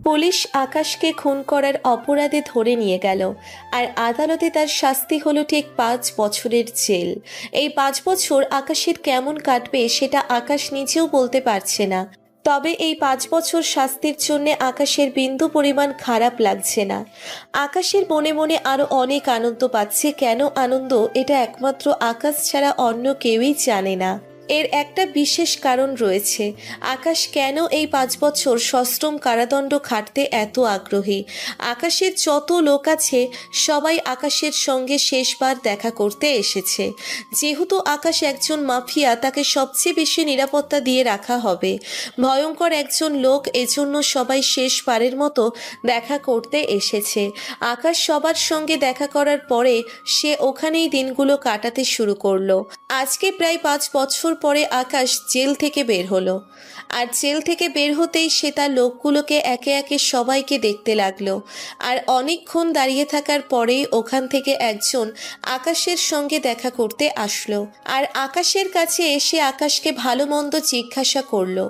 Police আকাশকে খুন করার অপরাধে ধরে নিয়ে গেল, আর আদালতে তার শাস্তি হলো ঠিক 5 বছরের জেল। এই 5 বছর আকাশের কেমন কাটবে সেটা আকাশ নিজেও বলতে পারছে না। তবে এই 5 বছর শাস্তির জন্য আকাশের বিন্দু পরিমাণ খারাপ লাগছে না। আকাশের মনে মনে আরো অনেক আনন্দ পাচ্ছে। কেন আনন্দ, এটা একমাত্র আকাশ ছাড়া অন্য কেউই জানে না। এর একটা বিশেষ কারণ রয়েছে। আকাশ কেন এই 5 বছর সশ্রম কারাদণ্ড খাটতে এত আগ্রহী। আকাশের যত লোক আছে সবাই আকাশের সঙ্গে শেষবার দেখা করতে এসেছে। যেহেতু আকাশ একজন মাফিয়া, তাকে সবচেয়ে বেশি নিরাপত্তা দিয়ে রাখা হবে। ভয়ঙ্কর একজন লোক, এজন্য সবাই শেষবারের মতো দেখা করতে এসেছে। আকাশ সবার সঙ্গে দেখা করার পরে সে ওখানেই দিনগুলো কাটাতে শুরু করলো। আজকে প্রায় 5 বছর পরে আকাশ জেল থেকে বের হলো। আর জেল থেকে বের হতেই সে তার লোকগুলোকে একে একে সবাইকে দেখতে লাগলো। আর অনেকক্ষণ দাঁড়িয়ে থাকার পরেই ওখান থেকে একজন আকাশের সঙ্গে দেখা করতে আসলো। আর আকাশের কাছে এসে আকাশকে ভালো মন্দ জিজ্ঞাসা করলো।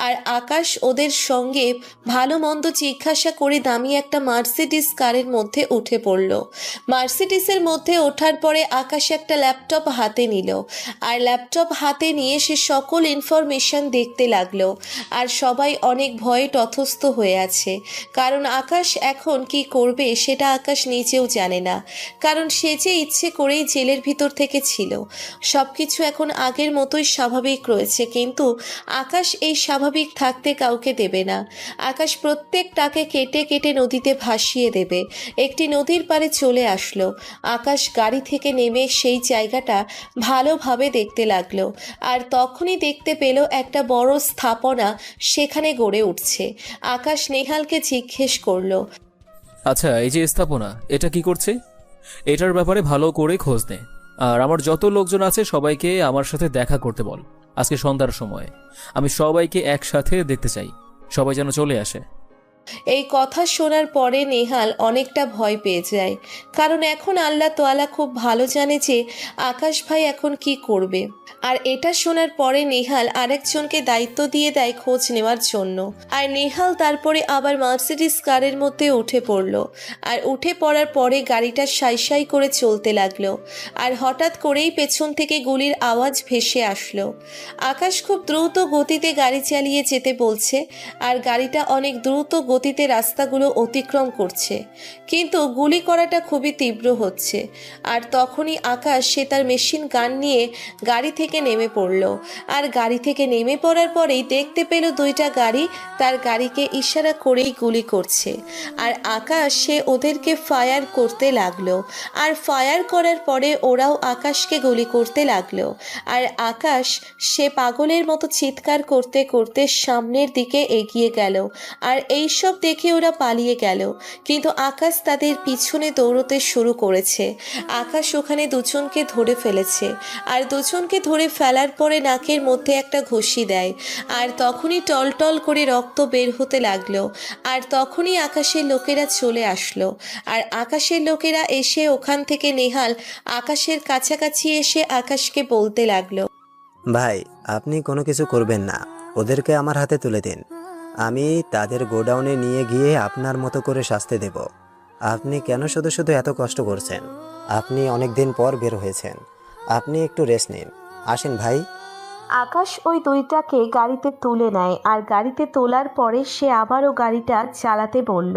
আর আকাশ ওদের সঙ্গে ভালো মন্দ জিজ্ঞাসা করে দামি একটা মার্সিডিস কারের মধ্যে উঠে পড়লো। মার্সিডিসের মধ্যে ওঠার পরে আকাশ একটা ল্যাপটপ হাতে নিল। আর ল্যাপটপ হাতে নিয়ে সে সকল ইনফরমেশন দেখতে লাগলো। আর সবাই অনেক ভয়ে তথস্থ হয়ে আছে, কারণ আকাশ এখন কি করবে সেটা আকাশ নিজেও জানে না। কারণ সে যে ইচ্ছে করেই জেলের ভিতর থেকে ছিল। সব কিছু এখন আগের মতোই স্বাভাবিক রয়েছে, কিন্তু আকাশ এই স্বাভাবিক থাকতে কাউকে দেবে না। আকাশ প্রত্যেকটাকে কেটে কেটে নদীতে ভাসিয়ে দেবে। একটি নদীর পাড়ে চলে আসলো। আকাশ গাড়ি থেকে নেমে সেই জায়গাটা ভালোভাবে দেখতে লাগলো। আর তখনই দেখতে পেল একটা বড় স্থাপনা সেখানে গড়ে উঠছে। আকাশ নেহালকে জিজ্ঞেস করলো, আচ্ছা, এই যে স্থাপনা, এটা কি করছে? এটার ব্যাপারে ভালো করে খোঁজ নে। আর আমার যত লোকজন আছে সবাইকে আমার সাথে দেখা করতে বল। আজকে সন্ধ্যার সময় আমি সবাইকে একসাথে দেখতে চাই। সবাই যেন চলে আসে। এই কথা শোনার পরে নেহাল অনেকটা ভয় পেয়ে যায়, কারণ এখন আল্লাহ তাআলা খুব ভালো জানে যে আকাশ ভাই এখন কি করবে। আর এটা শোনার পরে নেহাল আরেকজনকে দায়িত্ব দিয়ে দেয় খোঁজ নেওয়ার জন্য। আর নেহাল তারপরে আবার মার্সিডিস কারের মধ্যে উঠে পড়লো। আর উঠে পড়ার পরে গাড়িটা সাই সাই করে চলতে লাগলো। আর হঠাৎ করেই পেছন থেকে গুলির আওয়াজ ভেসে আসলো। আকাশ খুব দ্রুত গতিতে গাড়ি চালিয়ে যেতে বলছে। আর গাড়িটা অনেক দ্রুত গতিতে রাস্তাগুলো অতিক্রম করছে, কিন্তু গুলি করাটা খুবই তীব্র হচ্ছে। আর তখনই আকাশ সে তার মেশিন গান নিয়ে গাড়ি থেকে নেমে পড়ল। আর গাড়ি থেকে নেমে পড়ার পরেই দেখতে পেল দুইটা গাড়ি তার গাড়িকে ইশারা করেই গুলি করছে। আর আকাশ সে ওদেরকে ফায়ার করতে লাগলো। আর ফায়ার করার পরে ওরাও আকাশকে গুলি করতে লাগলো। আর আকাশ সে পাগলের মতো চিৎকার করতে করতে সামনের দিকে এগিয়ে গেল। আর এই সব দেখে ওরা পালিয়ে গেল, কিন্তু আকাশ তাদের পিছনে দৌড়তে শুরু করেছে। আকাশ ওখানে দুজনকে ধরে ফেলেছে। আর দুজনকে ধরে ফেলার পরে নাকের মধ্যে একটা ঘুষি দেয়। আর তখনই টলটল করে রক্ত বের হতে লাগলো। আর তখনই আকাশের লোকেরা চলে আসলো। আর আকাশের লোকেরা এসে ওখান থেকে নেহাল আকাশের কাছাকাছি এসে আকাশকে বলতে লাগলো, ভাই, আপনি কোনো কিছু করবেন না, ওদেরকে আমার হাতে তুলে দিন। আমি তাদের গোডাউনে নিয়ে গিয়ে আপনার মতো করে শাস্তি দেব। আপনি কেন শুধু শুধু এত কষ্ট করছেন? আপনি অনেক দিন পর বের হয়েছেন, আপনি একটু রেস্ট নিন। আসেন ভাই। আকাশ ওই দুইটাকে গাড়িতে তুলে নেয়। আর গাড়িতে তোলার পরে সে আবারও গাড়িটা চালাতে বলল।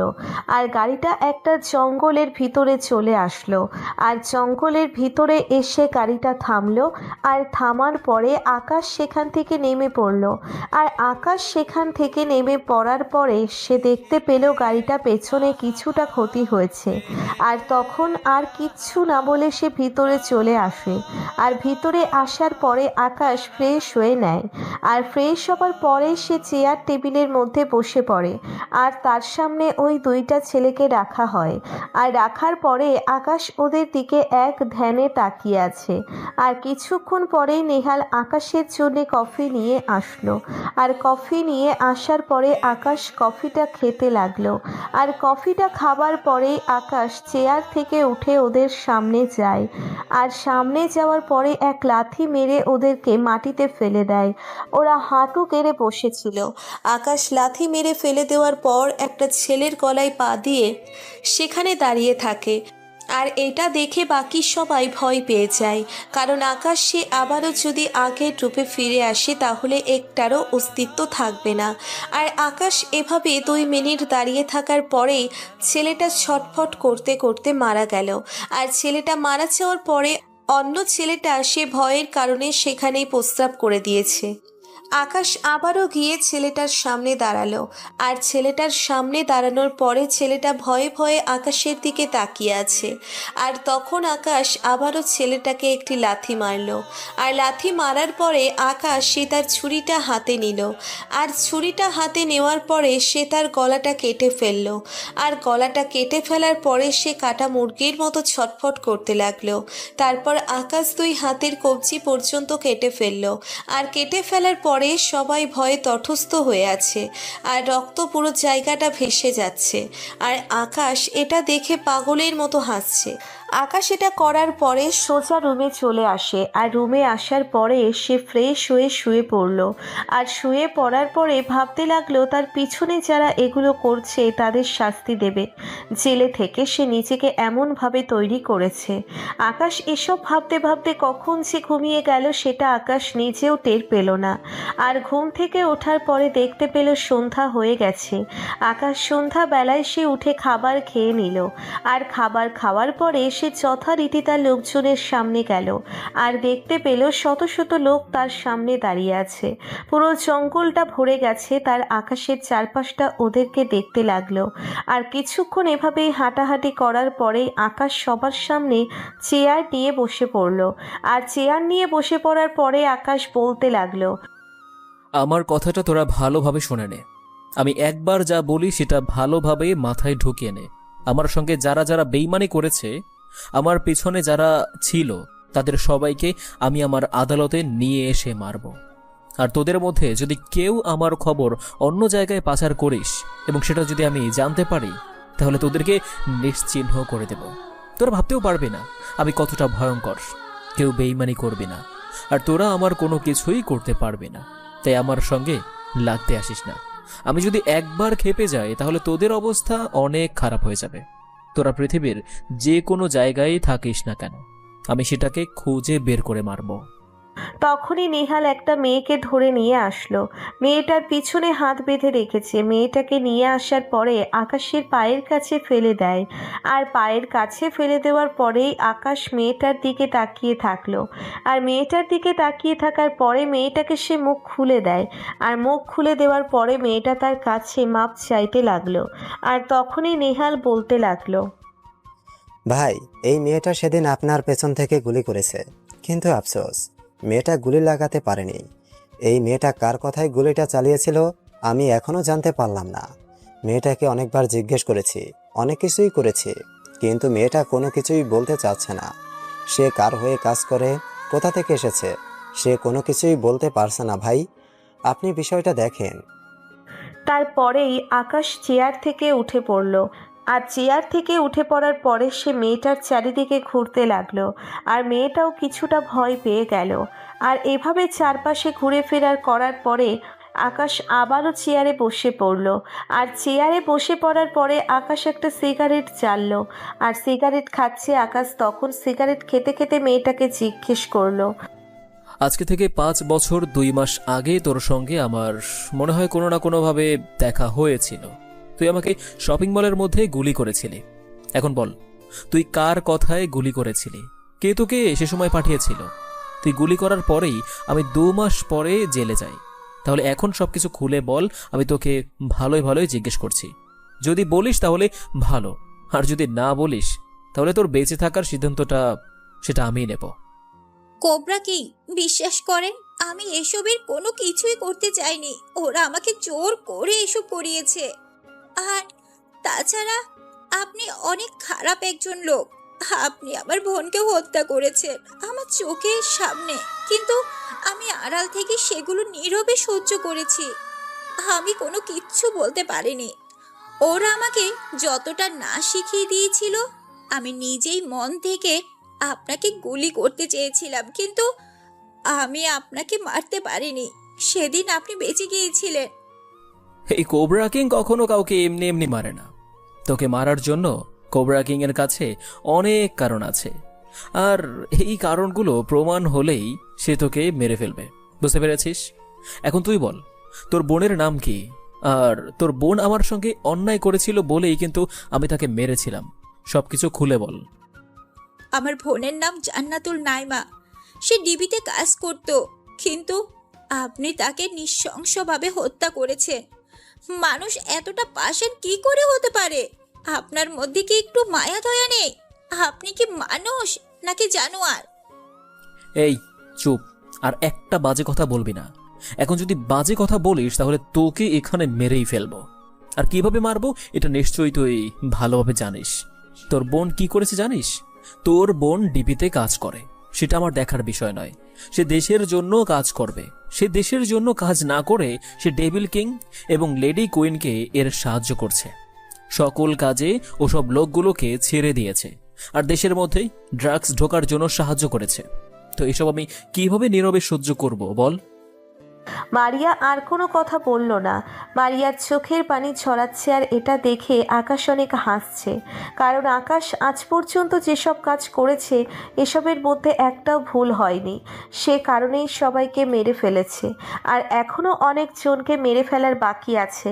আর গাড়িটা একটা জঙ্গলের ভিতরে চলে আসলো। আর জঙ্গলের ভিতরে এসে গাড়িটা থামলো। আর থামার পরে আকাশ সেখান থেকে নেমে পড়লো। আর আকাশ সেখান থেকে নেমে পড়ার পরে সে দেখতে পেল গাড়িটা পেছনে কিছুটা ক্ষতি হয়েছে। আর তখন আর কিচ্ছু না বলে সে ভিতরে চলে আসে। আর ভিতরে আসার পরে আকাশ ফ্রেশ হয়ে নেয়। আর ফ্রেশ হবার পরে সে চেয়ার টেবিলের মধ্যে বসে পড়ে। আর তার সামনে ওই দুইটা ছেলেকে রাখা হয়। আর রাখার পরে আকাশ ওদের দিকে এক ধ্যানে তাকিয়ে আছে। আর কিছুক্ষণ পরেই নেহাল আকাশের জন্য কফি নিয়ে আসলো। আর কফি নিয়ে আসার পরে আকাশ কফিটা খেতে লাগলো। আর কফিটা খাবার পরেই আকাশ চেয়ার থেকে উঠে ওদের সামনে যায়। আর সামনে যাওয়ার পরে এক লাথি মেরে ওদেরকে মাটিতে ফেলে দেয়। ওরা হাঁটু গেড়ে বসেছিল। আকাশ লাথি মেরে ফেলে দেওয়ার পর একটা ছেলের গলায় পা দিয়ে সেখানে দাঁড়িয়ে থাকে। আর এটা দেখে বাকি সবাই ভয় পেয়ে যায়, কারণ আকাশ সে আবারও যদি আগের রূপে ফিরে আসে তাহলে একটারও অস্তিত্ব থাকবে না। আর আকাশ এভাবে 2 মিনিট দাঁড়িয়ে থাকার পরেই ছেলেটা ছটফট করতে করতে মারা গেল। আর ছেলেটা মারা যাওয়ার পরে অন্য ছেলেটা সে ভয়ের কারণে সেখানেই প্রস্রাব করে দিয়েছে। আকাশ আবারও গিয়ে ছেলেটার সামনে দাঁড়ালো। আর ছেলেটার সামনে দাঁড়ানোর পরে ছেলেটা ভয়ে ভয়ে আকাশের দিকে তাকিয়ে আছে। আর তখন আকাশ আবারও ছেলেটাকে একটি লাথি মারলো। আর লাথি মারার পরে আকাশ সে তার ছুরিটা হাতে নিল। আর ছুরিটা হাতে নেওয়ার পরে সে তার গলাটা কেটে ফেললো। আর গলাটা কেটে ফেলার পরে সে কাটা মুরগির মতো ছটফট করতে লাগলো। তারপর আকাশ 2 হাতের কবজি পর্যন্ত কেটে ফেললো। আর কেটে ফেলার পরে সবাই ভয়ে তটস্থ হয়ে আছে। আর রক্ত পুরো জায়গাটা ভেসে যাচ্ছে। আর আকাশ এটা দেখে পাগলের মতো হাসছে। আকাশ এটা করার পরে সোজা রুমে চলে আসে। আর রুমে আসার পরে সে ফ্রেশ হয়ে শুয়ে পড়ল। আর শুয়ে পড়ার পরে ভাবতে লাগলো তার পিছনে যারা এগুলো করছে তাদের শাস্তি দেবে। জেলে থেকে সে নিজেকে এমনভাবে তৈরি করেছে। আকাশ এসব ভাবতে ভাবতে কখন সে ঘুমিয়ে গেল সেটা আকাশ নিজেও টের পেল না। আর ঘুম থেকে ওঠার পরে দেখতে পেল সন্ধ্যা হয়ে গেছে। আকাশ সন্ধ্যাবেলায় সে উঠে খাবার খেয়ে নিল। আর খাবার খাওয়ার পরে সে যথারীতি তার লোকজনের সামনে গেল। আর দেখতে পেল শত শত লোক তার সামনে দাঁড়িয়ে আছে। পুরো জঙ্গলটা ভরে গেছে তার আকাশের চারপাশটা ওদেরকে দেখতে লাগলো। আর কিছুক্ষণ এভাবেই হাঁটাহাঁটি করার পরেই আকাশ সবার সামনে চেয়ার নিয়ে বসে পড়ল। আর চেয়ার নিয়ে বসে পড়ার পরে আকাশ বলতে লাগলো, আমার কথাটা তোরা ভালোভাবে শুনে নে। আমি একবার যা বলি সেটা ভালোভাবে মাথায় ঢুকিয়ে নে। আমার সঙ্গে যারা যারা বেইমানি করেছে, আমার পেছনে যারা ছিল, তাদের সবাইকে আমি আমার আদালতে নিয়ে এসে মারব। আর তোদের মধ্যে যদি কেউ আমার খবর অন্য জায়গায় পাচার করিস এবং সেটা যদি আমি জানতে পারি, তাহলে তোদেরকে নিশ্চিহ্ন করে দেব। তোরা ভাবতেও পারবি না আমি কতটা ভয়ঙ্কর। কেউ বেইমানি করবি না, আর তোরা আমার কোনো কিছুই করতে পারবি না। তাই আমার সঙ্গে লাগতে আসিস না। আমি যদি একবার খেপে যাই তাহলে তোদের অবস্থা অনেক খারাপ হয়ে যাবে। তোরা পৃথিবীর যে কোনো জায়গায় থাকিস না কেন, আমি সেটাকে খুঁজে বের করে মারব। তখনই নেহাল একটা মেয়েকে ধরে নিয়ে আসলো। মেয়েটার পিছনে হাত বেঁধে রেখেছে। মেয়েটাকে নিয়ে আসার পরে আকাশের পায়ের কাছে ফেলে দেয়। আর পায়ের কাছে ফেলে দেওয়ার পরেই আকাশ মেয়েটার দিকে তাকিয়ে থাকলো। আর মেয়েটার দিকে তাকিয়ে থাকার পরে মেয়েটাকে সে মুখ খুলে দেয়। আর মুখ খুলে দেওয়ার পরে মেয়েটা তার কাছে মাপ চাইতে লাগলো। আর তখনই নেহাল বলতে লাগলো, ভাই, এই মেয়েটা সেদিন আপনার পেছন থেকে গুলি করেছে, কিন্তু আফসোস মেয়েটা গুলি লাগাতে পারেনি। এই মেয়েটা কার কথায় গুলিটা চালিয়েছিল আমি এখনো জানতে পারলাম না। মেয়েটাকে অনেকবার জিজ্ঞেস করেছি, অনেক কিছুই করেছি, কিন্তু মেয়েটা কোনো কিছুই বলতে চাচ্ছে না। সে কার হয়ে কাজ করে, কোথা থেকে এসেছে, সে কোনো কিছুই বলতে পারছে না। ভাই, আপনি বিষয়টা দেখেন। তারপরেই আকাশ চেয়ার থেকে উঠে পড়ল। আর চেয়ার থেকে উঠে পড়ার পরে সে মেয়েটার চারিদিকে ঘুরতে লাগলো। আর মেয়েটাও কিছুটা ভয় পেয়ে গেল। আর এভাবে চারপাশে ঘুরে ফেরার করার পরে আকাশ আবারও চেয়ারে বসে পড়ল। আর চেয়ারে বসে পড়ার পরে আকাশ একটা সিগারেট জ্বাললো। আর সিগারেট খাচ্ছে আকাশ তখন সিগারেট খেতে খেতে মেয়েটাকে জিজ্ঞেস করলো, আজকে থেকে 5 বছর 2 মাস আগে তোর সঙ্গে আমার মনে হয় কোনো না কোনোভাবে দেখা হয়েছিল। তুই আমাকে শপিং মলের মধ্যে গুলি করেছিলি। এখন বল, তুই কার কথায় গুলি করেছিলি? কে তোকে সে সময় পাঠিয়েছিল? তুই গুলি করার পরেই আমি 2 মাস পরে জেলে যাই। তাহলে এখন সবকিছু খুলে বল। আমি তোকে ভালোই ভালোই জিজ্ঞেস করছি। যদি বলিস তাহলে ভালো, আর যদি না বলিস তাহলে তোর বেঁচে থাকার সিদ্ধান্তটা সেটা আমিই নেব। কোবরা কিং, বিশ্বাস করেন আমি এসবের কোনো কিছুই করতে চাইনি। ওরা আমাকে জোর করে এসব করিয়েছে। আর তাছাড়া আপনি অনেক খারাপ একজন লোক। আপনি আমার বোনকে হত্যা করেছেন আমার চোখের সামনে, কিন্তু আমি আড়াল থেকে সেগুলো নীরবে সহ্য করেছি। আমি কোনো কিচ্ছু বলতে পারিনি। ওরা আমাকে যতটা না শিখিয়ে দিয়েছিল, আমি নিজেই মন থেকে আপনাকে গুলি করতে চেয়েছিলাম, কিন্তু আমি আপনাকে মারতে পারিনি, সেদিন আপনি বেঁচে গিয়েছিলেন। এই কোবরা কিং কখনো কাউকে এমনি এমনি মারে না। তোকে মারার জন্য কোবরা কিং এর কাছে অনেক কারণ আছে, আর এই কারণগুলো প্রমাণ হলেই সে তোকে মেরে ফেলবে। বুঝতে পেরেছিস? এখন তুই বল, তোর বোনের নাম কি? আর তোর বোন আমার সঙ্গে অন্যায় করেছিল বলেই কিন্তু আমি তাকে মেরেছিলাম। সবকিছু খুলে বল। আমার বোনের নাম জান্নাতুল নাইমা। সে ডিবিতে কাজ করত, কিন্তু আপনি তাকে নৃশংসভাবে হত্যা করেছেন। মানুষ এতটা পাষাণ কি করে হতে পারে? আপনার মধ্যে কি একটু মায়া দয়া নেই? আপনি কি মানুষ নাকি জানোয়ার? এই চুপ, আর একটা বাজে কথা বলবি না। এখন যদি বাজে কথা বলিস তাহলে তোকে এখানে মেরেই ফেলবো। আর কিভাবে মারবো এটা নিশ্চয়ই তুই ভালোভাবে জানিস। তোর বোন কি করেছে জানিস? তোর বোন ডিবিতে কাজ করে, সেটা আমার দেখার বিষয় নয়। সে দেশের জন্য কাজ করবে। সে দেশের জন্য কাজ না করে সে ডেভিল কিং এবং লেডি কুইনকে এর সাহায্য করছে। সকল কাজে ওসব লোকগুলোকে ছেড়ে দিয়েছে, আর দেশের মধ্যে ড্রাগস ঢোকার জন্য সাহায্য করেছে। তো এসব আমি কিভাবে নীরবে সহ্য করব বল? মারিয়া আর কোনো কথা বলল না। মারিয়ার চোখের পানি ছড়াচ্ছে, আর এটা দেখে আকাশ অনেক হাসছে। কারণ আকাশ আজ পর্যন্ত যেসব কাজ করেছে এসবের মধ্যে একটাও ভুল হয়নি। সে কারণেই সবাইকে মেরে ফেলেছে, আর এখনও অনেকজনকে মেরে ফেলার বাকি আছে।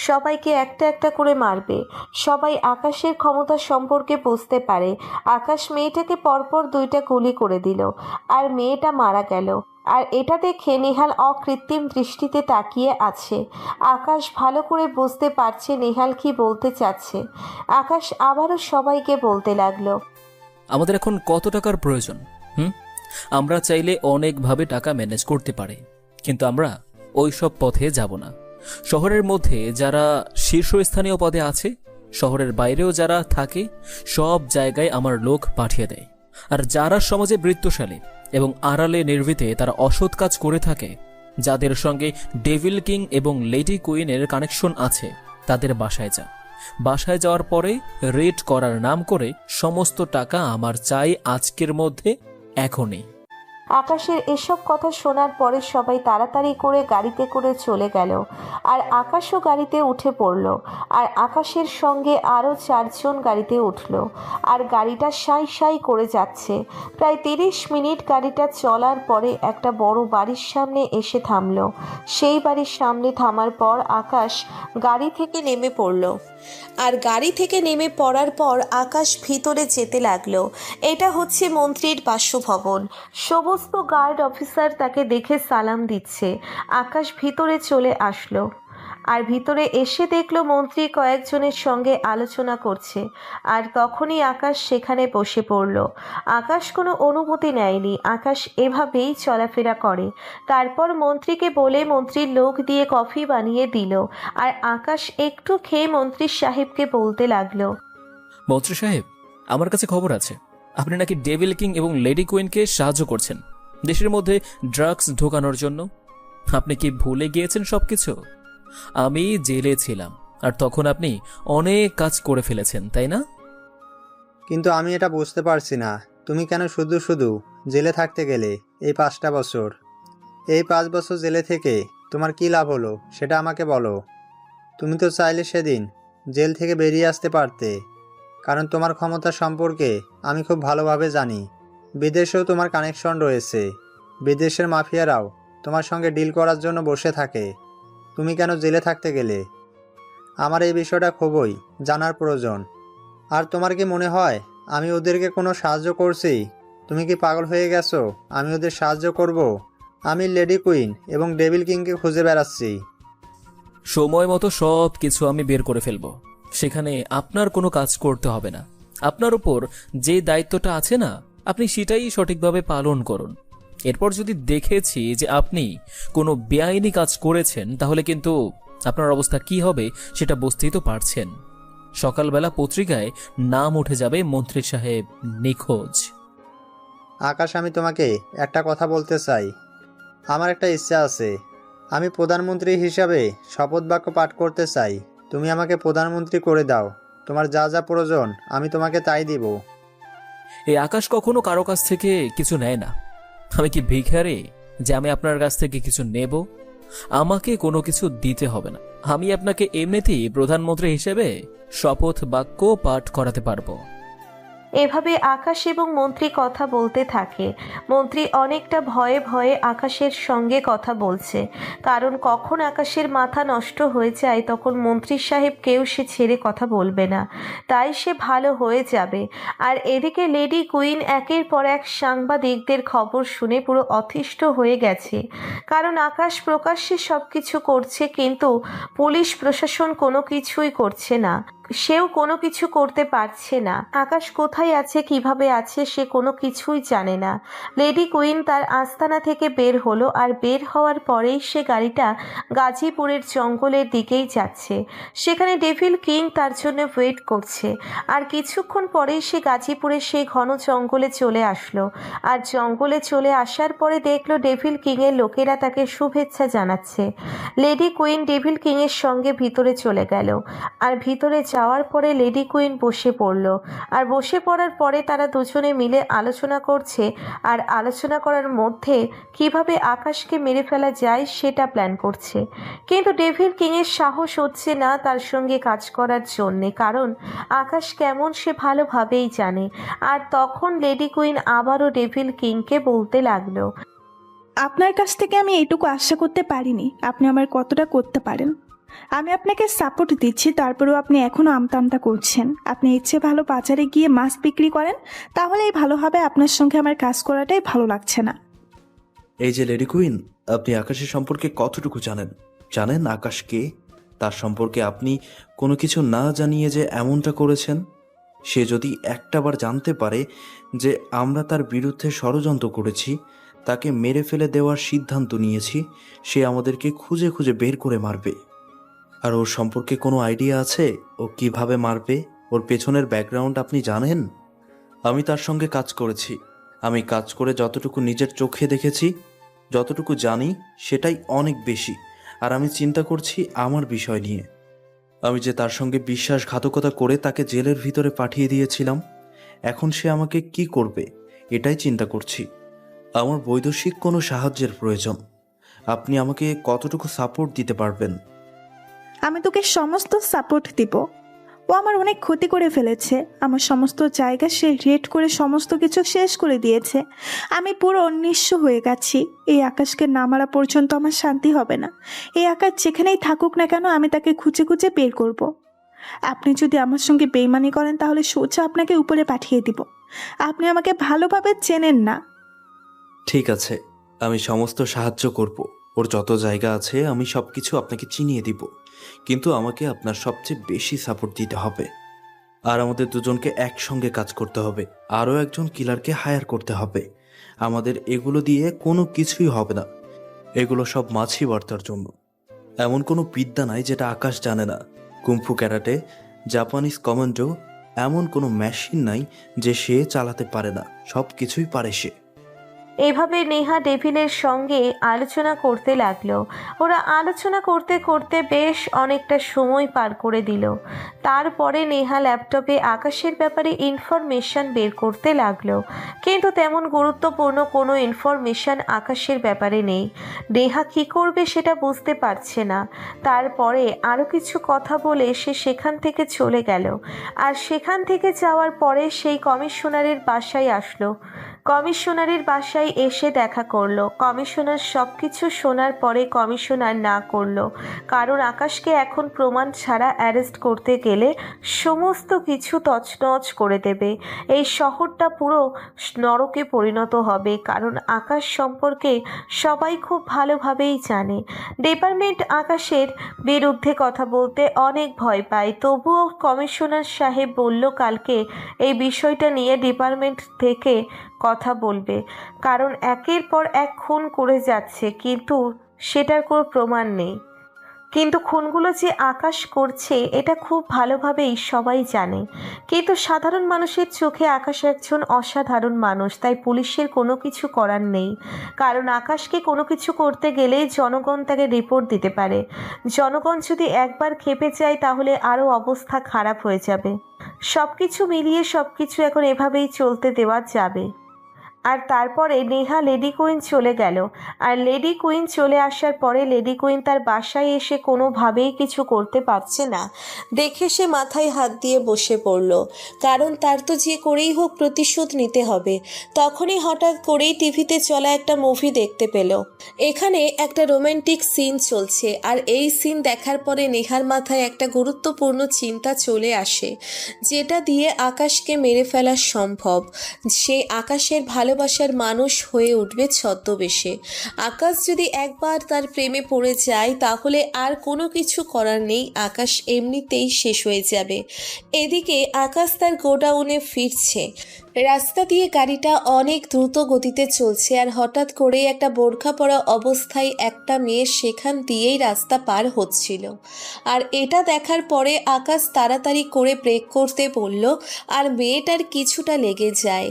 সবাইকে একটা একটা করে মারবে। সবাই আকাশের ক্ষমতা সম্পর্কে বুঝতে পারে। আকাশ মেয়েটাকে পরপর 2টা গুলি করে দিল, আর মেয়েটা মারা গেল। আর এটা দেখে নেহাল অকৃত্রিম দৃষ্টিতে তাকিয়ে আছে। আকাশ ভালো করে বুঝতে পারছে নেহাল কি বলতে চাচ্ছে। আকাশ আবারও সবাইকে বলতে লাগলো, আমাদের এখন কত টাকার প্রয়োজন? আমরা চাইলে অনেকভাবে টাকা ম্যানেজ করতে পারি, কিন্তু আমরা ওই সব পথে যাব না। শহরের মধ্যে যারা শীর্ষস্থানীয় পদে আছে, শহরের বাইরেও যারা থাকে, সব জায়গায় আমার লোক পাঠিয়ে দেয়। আর যারা সমাজে বৃত্তশালী এবং আড়ালে নির্ভীতে তারা অসৎ কাজ করে থাকে, যাদের সঙ্গে ডেভিল কিং এবং লেডি কুইনের কানেকশন আছে, তাদের বাসায় যা। বাসায় যাওয়ার পরে রেড করার নাম করে সমস্ত টাকা আমার চাই আজকের মধ্যে, এখনই। আকাশের এসব কথা শোনার পরে সবাই তাড়াতাড়ি করে গাড়িতে করে চলে গেল। আর আকাশও গাড়িতে উঠে পড়ল। আর আকাশের সঙ্গে আরও 4 জন গাড়িতে উঠল। আর গাড়িটা সাই সাই করে যাচ্ছে। প্রায় 30 মিনিট গাড়িটা চলার পরে একটা বড় বাড়ির সামনে এসে থামল। সেই বাড়ির সামনে থামার পর আকাশ গাড়ি থেকে নেমে পড়ল। আর গাড়ি থেকে নেমে পড়ার পর আকাশ ভিতরে যেতে লাগলো। এটা হচ্ছে মন্ত্রীর বাসভবন। সমস্ত গার্ড অফিসার তাকে দেখে সালাম দিচ্ছে। আকাশ ভিতরে চলে আসলো, আর ভিতরে এসে দেখলো মন্ত্রী কয়েকজনের সঙ্গে আলোচনা করছে। আর তখনই আকাশ সেখানে বসে পড়ল। আকাশ কোনো অনুমতি নেয়নি, আকাশ এভাবেই চলাফেরা করে। তারপর মন্ত্রীকে বলে মন্ত্রীর লোক দিয়ে কফি বানিয়ে দিল। আর আকাশ একটু খেয়ে মন্ত্রী সাহেবকে বলতে লাগলো, মন্ত্রী সাহেব, আমার কাছে খবর আছে আপনি নাকি ডেভিল কিং এবং লেডি কুইনকে সাহায্য করছেন দেশের মধ্যে ড্রাগস ঢোকানোর জন্য। আপনি কি ভুলে গিয়েছেন সবকিছু? আমি জেলে ছিলাম, আর তখন আপনি অনেক কাজ করে ফেলেছেন, তাই না? কিন্তু আমি এটা বুঝতে পারছি না, তুমি কেন শুধু শুধু জেলে থাকতে গেলে এই 5টা বছর? এই 5 বছর জেলে থেকে তোমার কি লাভ হলো সেটা আমাকে বলো। তুমি তো চাইলে সেদিন জেল থেকে বেরিয়ে আসতে পারতে, কারণ তোমার ক্ষমতা সম্পর্কে আমি খুব ভালোভাবে জানি। বিদেশেও তোমার কানেকশন রয়েছে। বিদেশের মাফিয়ারাও তোমার সঙ্গে ডিল করার জন্য বসে থাকে। তুমি কেন জেলে থাকতে গেলে? আমার এই বিষয়টা খুবই জানার প্রয়োজন। আর তোমার কি মনে হয় আমি ওদেরকে কোনো সাহায্য করছি? তুমি কি পাগল হয়ে গেছো? আমি ওদের সাহায্য করব? আমি লেডি কুইন এবং ডেভিল কিংকে খুঁজে বেড়াচ্ছি। সময় মতো সব কিছু আমি বের করে ফেলবো। সেখানে আপনার কোনো কাজ করতে হবে না। আপনার উপর যে দায়িত্বটা আছে না, আপনি সেটাই সঠিকভাবে পালন করুন। এরপর যদি দেখেছি যে আপনি কোনো বেআইনি কাজ করেছেন, তাহলে কিন্তু আপনার অবস্থা কি হবে সেটা বুঝতেই তো পারছেন। সকালবেলা পত্রিকায় নাম উঠে যাবে মন্ত্রী সাহেব নিখোঁজ। আকাশ, আমি তোমাকে একটা কথা বলতে চাই। আমার একটা ইচ্ছা আছে। আমি প্রধানমন্ত্রী হিসাবে শপথ বাক্য পাঠ করতে চাই। তুমি আমাকে প্রধানমন্ত্রী করে দাও। তোমার যা যা প্রয়োজন আমি তোমাকে তাই দিব। এই আকাশ কখনো কারো কাছ থেকে কিছু নেয় না। আমি কি ভিখারি যে আমি আপনার কাছ থেকে কিছু নেব? আমাকে কোনো কিছু দিতে হবে না। আমি আপনাকে এমনিতেই প্রধানমন্ত্রী হিসেবে শপথ বাক্য পাঠ করাতে পারবো। এভাবে আকাশ এবং মন্ত্রী কথা বলতে থাকে। মন্ত্রী অনেকটা ভয়ে ভয়ে আকাশের সঙ্গে কথা বলছে, কারণ কখন আকাশের মাথা নষ্ট হয়ে যায় তখন মন্ত্রী সাহেব কেউ সে ছেড়ে কথা বলবে না, তাই সে ভালো হয়ে যাবে। আর এদিকে লেডি কুইন একের পর এক সাংবাদিকদের খবর শুনে পুরো অতিষ্ঠ হয়ে গেছে, কারণ আকাশ প্রকাশ্যে সব কিছু করছে কিন্তু পুলিশ প্রশাসন কোনো কিছুই করছে না, সেও কোনো কিছু করতে পারছে না। আকাশ কোথায় আছে, কিভাবে আছে, সে কোনো কিছুই জানে না। লেডি কুইন তার আস্তানা থেকে বের হলো, আর বের হওয়ার পরেই সে গাড়িটা গাজীপুরের জঙ্গলের দিকেই যাচ্ছে। সেখানে ডেভিল কিং তার জন্য ওয়েট করছে। আর কিছুক্ষণ পরেই সে গাজীপুরের সেই ঘন জঙ্গলে চলে আসলো। আর জঙ্গলে চলে আসার পরে দেখলো ডেভিল কিংয়ের লোকেরা তাকে শুভেচ্ছা জানাচ্ছে। লেডি কুইন ডেভিল কিংয়ের সঙ্গে ভিতরে চলে গেল। আর ভিতরে যাওয়ার পরে লেডি কুইন বসে পড়ল। আর বসে পড়ার পরে তারা দুজনে মিলে আলোচনা করছে, আর আলোচনা করার মধ্যে কিভাবে আকাশকে মেরে ফেলা যায় সেটা প্ল্যান করছে। কিন্তু ডেভিল কিংয়ের সাহস হচ্ছে না তার সঙ্গে কাজ করার জন্যে, কারণ আকাশ কেমন সে ভালোভাবেই জানে। আর তখন লেডি কুইন আবারও ডেভিল কিংকে বলতে লাগলো, আপনার কাছ থেকে আমি এইটুকু আশা করতে পারিনি আপনি আমার কতটা করতে পারেন। আমি আপনাকে সাপোর্ট দিচ্ছি, তারপরেও আপনি এখনও আমতা আমতা করছেন। আপনি ইচ্ছে ভালো বাজারে গিয়ে মাছ বিক্রি করেন, তাহলেই ভালো হবে। আপনার সঙ্গে আমার কাজ করাটাই ভালো লাগছে না। এই যে লেডি কুইন, আপনি আকাশের সম্পর্কে কতটুকু জানেন? জানেন আকাশ কে? তার সম্পর্কে আপনি কোনো কিছু না জানিয়ে যে এমনটা করেছেন, সে যদি একটাবার জানতে পারে যে আমরা তার বিরুদ্ধে ষড়যন্ত্র করেছি, তাকে মেরে ফেলে দেওয়ার সিদ্ধান্ত নিয়েছি, সে আমাদেরকে খুঁজে খুঁজে বের করে মারবে। আর ওর সম্পর্কে কোনো আইডিয়া আছে ও কিভাবে মারবে? ওর পেছনের ব্যাকগ্রাউন্ড আপনি জানেন? আমি তার সঙ্গে কাজ করেছি। আমি কাজ করে যতটুকু নিজের চোখে দেখেছি, যতটুকু জানি, সেটাই অনেক বেশি। আর আমি চিন্তা করছি আমার বিষয় নিয়ে। আমি যে তার সঙ্গে বিশ্বাসঘাতকতা করে তাকে জেলের ভিতরে পাঠিয়ে দিয়েছিলাম, এখন সে আমাকে কি করবে এটাই চিন্তা করছি। আমার বৈদেশিক কোনো সাহায্যের প্রয়োজন। আপনি আমাকে কতটুকু সাপোর্ট দিতে পারবেন? আমি তোকে সমস্ত সাপোর্ট দিব। ও আমার অনেক ক্ষতি করে ফেলেছে। আমার সমস্ত জায়গা সে রেড করে সমস্ত কিছু শেষ করে দিয়েছে। আমি পুরো নিঃস্ব হয়ে গেছি। এই আকাশকে না মারা পর্যন্ত আমার শান্তি হবে না। এই আকাশ যেখানেই থাকুক না কেন, আমি তাকে খুঁজে খুঁজে বের করব। আপনি যদি আমার সঙ্গে বেইমানি করেন তাহলে সোজা আপনাকে উপরে পাঠিয়ে দিব। আপনি আমাকে ভালোভাবে চেনেন না। ঠিক আছে, আমি সমস্ত সাহায্য করব। ওর যত জায়গা আছে আমি সব কিছু আপনাকে চিনিয়ে দিব, কিন্তু আমাকে আপনার সবচেয়ে বেশি সাপোর্ট দিতে হবে। আর আমাদের দুজনকে একসঙ্গে কাজ করতে হবে। আরও একজন কিলারকে হায়ার করতে হবে। আমাদের এগুলো দিয়ে কোনো কিছুই হবে না। এগুলো সব মাছি বার্তার জন্য। এমন কোনো বিদ্যা নাই যেটা আকাশ জানে না। কুম্ফু ক্যারাটে, জাপানিজ কমান্ডো, এমন কোনো মেশিন নাই যে সে চালাতে পারে না। সব কিছুই পারে সে। এভাবে নেহা ডেভিলের সঙ্গে আলোচনা করতে লাগলো। ওরা আলোচনা করতে করতে বেশ অনেকটা সময় পার করে দিল। তারপরে নেহা ল্যাপটপে আকাশের ব্যাপারে ইনফরমেশন বের করতে লাগলো, কিন্তু তেমন গুরুত্বপূর্ণ কোনো ইনফরমেশন আকাশের ব্যাপারে নেই। নেহা কী করবে সেটা বুঝতে পারছে না। তারপরে আরও কিছু কথা বলে সে সেখান থেকে চলে গেল। আর সেখান থেকে যাওয়ার পরে সেই কমিশনারের বাসায় আসলো। কমিশনারের বাসায় এসে দেখা করলো। কমিশনার সব কিছু শোনার পরে কমিশনার না করলো, কারণ আকাশকে এখন প্রমাণ ছাড়া অ্যারেস্ট করতে গেলে সমস্ত কিছু তছনছ করে দেবে। এই শহরটা পুরো নরকে পরিণত হবে, কারণ আকাশ সম্পর্কে সবাই খুব ভালোভাবেই জানে। ডিপার্টমেন্ট আকাশের বিরুদ্ধে কথা বলতে অনেক ভয় পায়, তবুও কমিশনার সাহেব বলল কালকে এই বিষয়টা নিয়ে ডিপার্টমেন্ট থেকে কথা বলবে, কারণ একের পর এক খুন করে যাচ্ছে, কিন্তু সেটার কোনো প্রমাণ নেই। কিন্তু খুনগুলো যে আকাশ করছে এটা খুব ভালোভাবেই সবাই জানে, কিন্তু সাধারণ মানুষের চোখে আকাশ একজন অসাধারণ মানুষ, তাই পুলিশের কোনো কিছু করার নেই। কারণ আকাশকে কোনো কিছু করতে গেলে জনগণ তাকে রিপোর্ট দিতে পারে। জনগণ যদি একবার খেপে যায় তাহলে আরও অবস্থা খারাপ হয়ে যাবে। সব কিছু মিলিয়ে সব কিছু এখন এভাবেই চলতে দেওয়া যাবে। আর তারপরে নেহা লেডি কুইন চলে গেল। আর লেডি কুইন চলে আসার পরে লেডি কুইন তার বাসায় এসে কোনোভাবেই কিছু করতে পারছে না দেখে সে মাথায় হাত দিয়ে বসে পড়ল। কারণ তার তো যে করেই হোক প্রতিশোধ নিতে হবে। তখনই হঠাৎ করেই টিভিতে চলা একটা মুভি দেখতে পেল। এখানে একটা রোমান্টিক সিন চলছে, আর এই সিন দেখার পরে নেহার মাথায় একটা গুরুত্বপূর্ণ চিন্তা চলে আসে, যেটা দিয়ে আকাশকে মেরে ফেলা সম্ভব। সে আকাশের ভালোবাসার মানুষ হয়ে উঠবে ছদ্মবেশে। আকাশ যদি একবার তার প্রেমে পড়ে যায় তাহলে আর কোনো কিছু করার নেই, আকাশ এমনিতেই শেষ হয়ে যাবে। এদিকে আকাশ তার গোডাউনে ফিরছে। রাস্তা দিয়ে গাড়িটা অনেক দ্রুত গতিতে চলছে, আর হঠাৎ করেই একটা বোরখা পরা অবস্থায় একটা মেয়ে সেখান দিয়েই রাস্তা পার হচ্ছিল। আর এটা দেখার পরে আকাশ তাড়াতাড়ি করে ব্রেক করতে বলল, আর মেয়েটার কিছুটা লেগে যায়।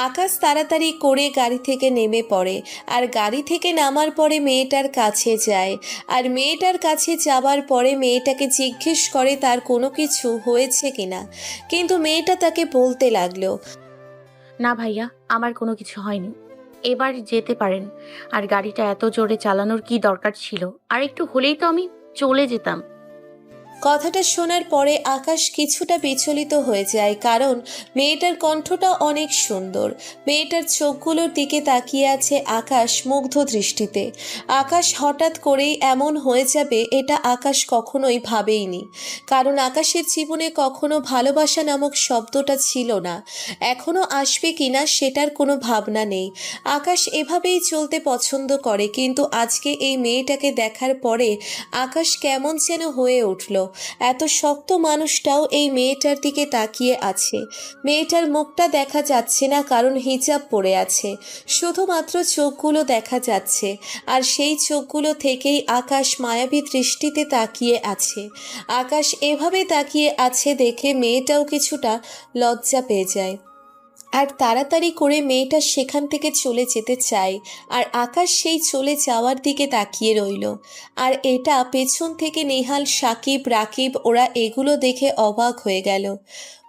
আকাশ তাড়াতাড়ি করে গাড়ি থেকে নেমে পড়ে, আর গাড়ি থেকে নামার পরে মেয়েটার কাছে যায়। আর মেয়েটার কাছে যাবার পরে মেয়েটাকে জিজ্ঞেস করে তার কোনো কিছু হয়েছে কিনা, কিন্তু মেয়েটা তাকে বলতে লাগলো, না ভাইয়া, আমার কোনো কিছু হয়নি, এবার যেতে পারেন। আর গাড়িটা এত জোরে চালানোর কি দরকার ছিল? আর একটু হলেই তো আমি চলে যেতাম। কথাটা শোনার পরে আকাশ কিছুটা বিচলিত হয়ে যায়, কারণ মেয়েটার কণ্ঠটা অনেক সুন্দর। মেয়েটার চোখগুলোর দিকে তাকিয়ে আছে আকাশ মুগ্ধ দৃষ্টিতে। আকাশ হঠাৎ করেই এমন হয়ে যাবে এটা আকাশ কখনোই ভাবেইনি, কারণ আকাশের জীবনে কখনো ভালোবাসা নামক শব্দটা ছিল না। এখনো আসবে কিনা সেটার কোনো ভাবনা নেই। আকাশ এভাবেই চলতে পছন্দ করে, কিন্তু আজকে এই মেয়েটাকে দেখার পরে আকাশ কেমন যেন হয়ে উঠল। এত শক্ত মানুষটাও এই মেয়েটার দিকে তাকিয়ে আছে। মেয়েটার মুখটা দেখা যাচ্ছে না, কারণ হিজাব পরে আছে, শুধুমাত্র চোখগুলো দেখা যাচ্ছে। আর সেই চোখগুলো থেকেই আকাশ মায়াবী দৃষ্টিতে তাকিয়ে আছে। আকাশ এভাবে তাকিয়ে আছে দেখে মেয়েটাও কিছুটা লজ্জা পেয়ে যায়, আর তাড়াতাড়ি করে মেয়েটা সেখান থেকে চলে যেতে চায়। আর আকাশ সেই চলে যাওয়ার দিকে তাকিয়ে রইল। আর এটা পেছন থেকে নেহাল, সাকিব, রাকিব ওরা এগুলো দেখে অবাক হয়ে গেল।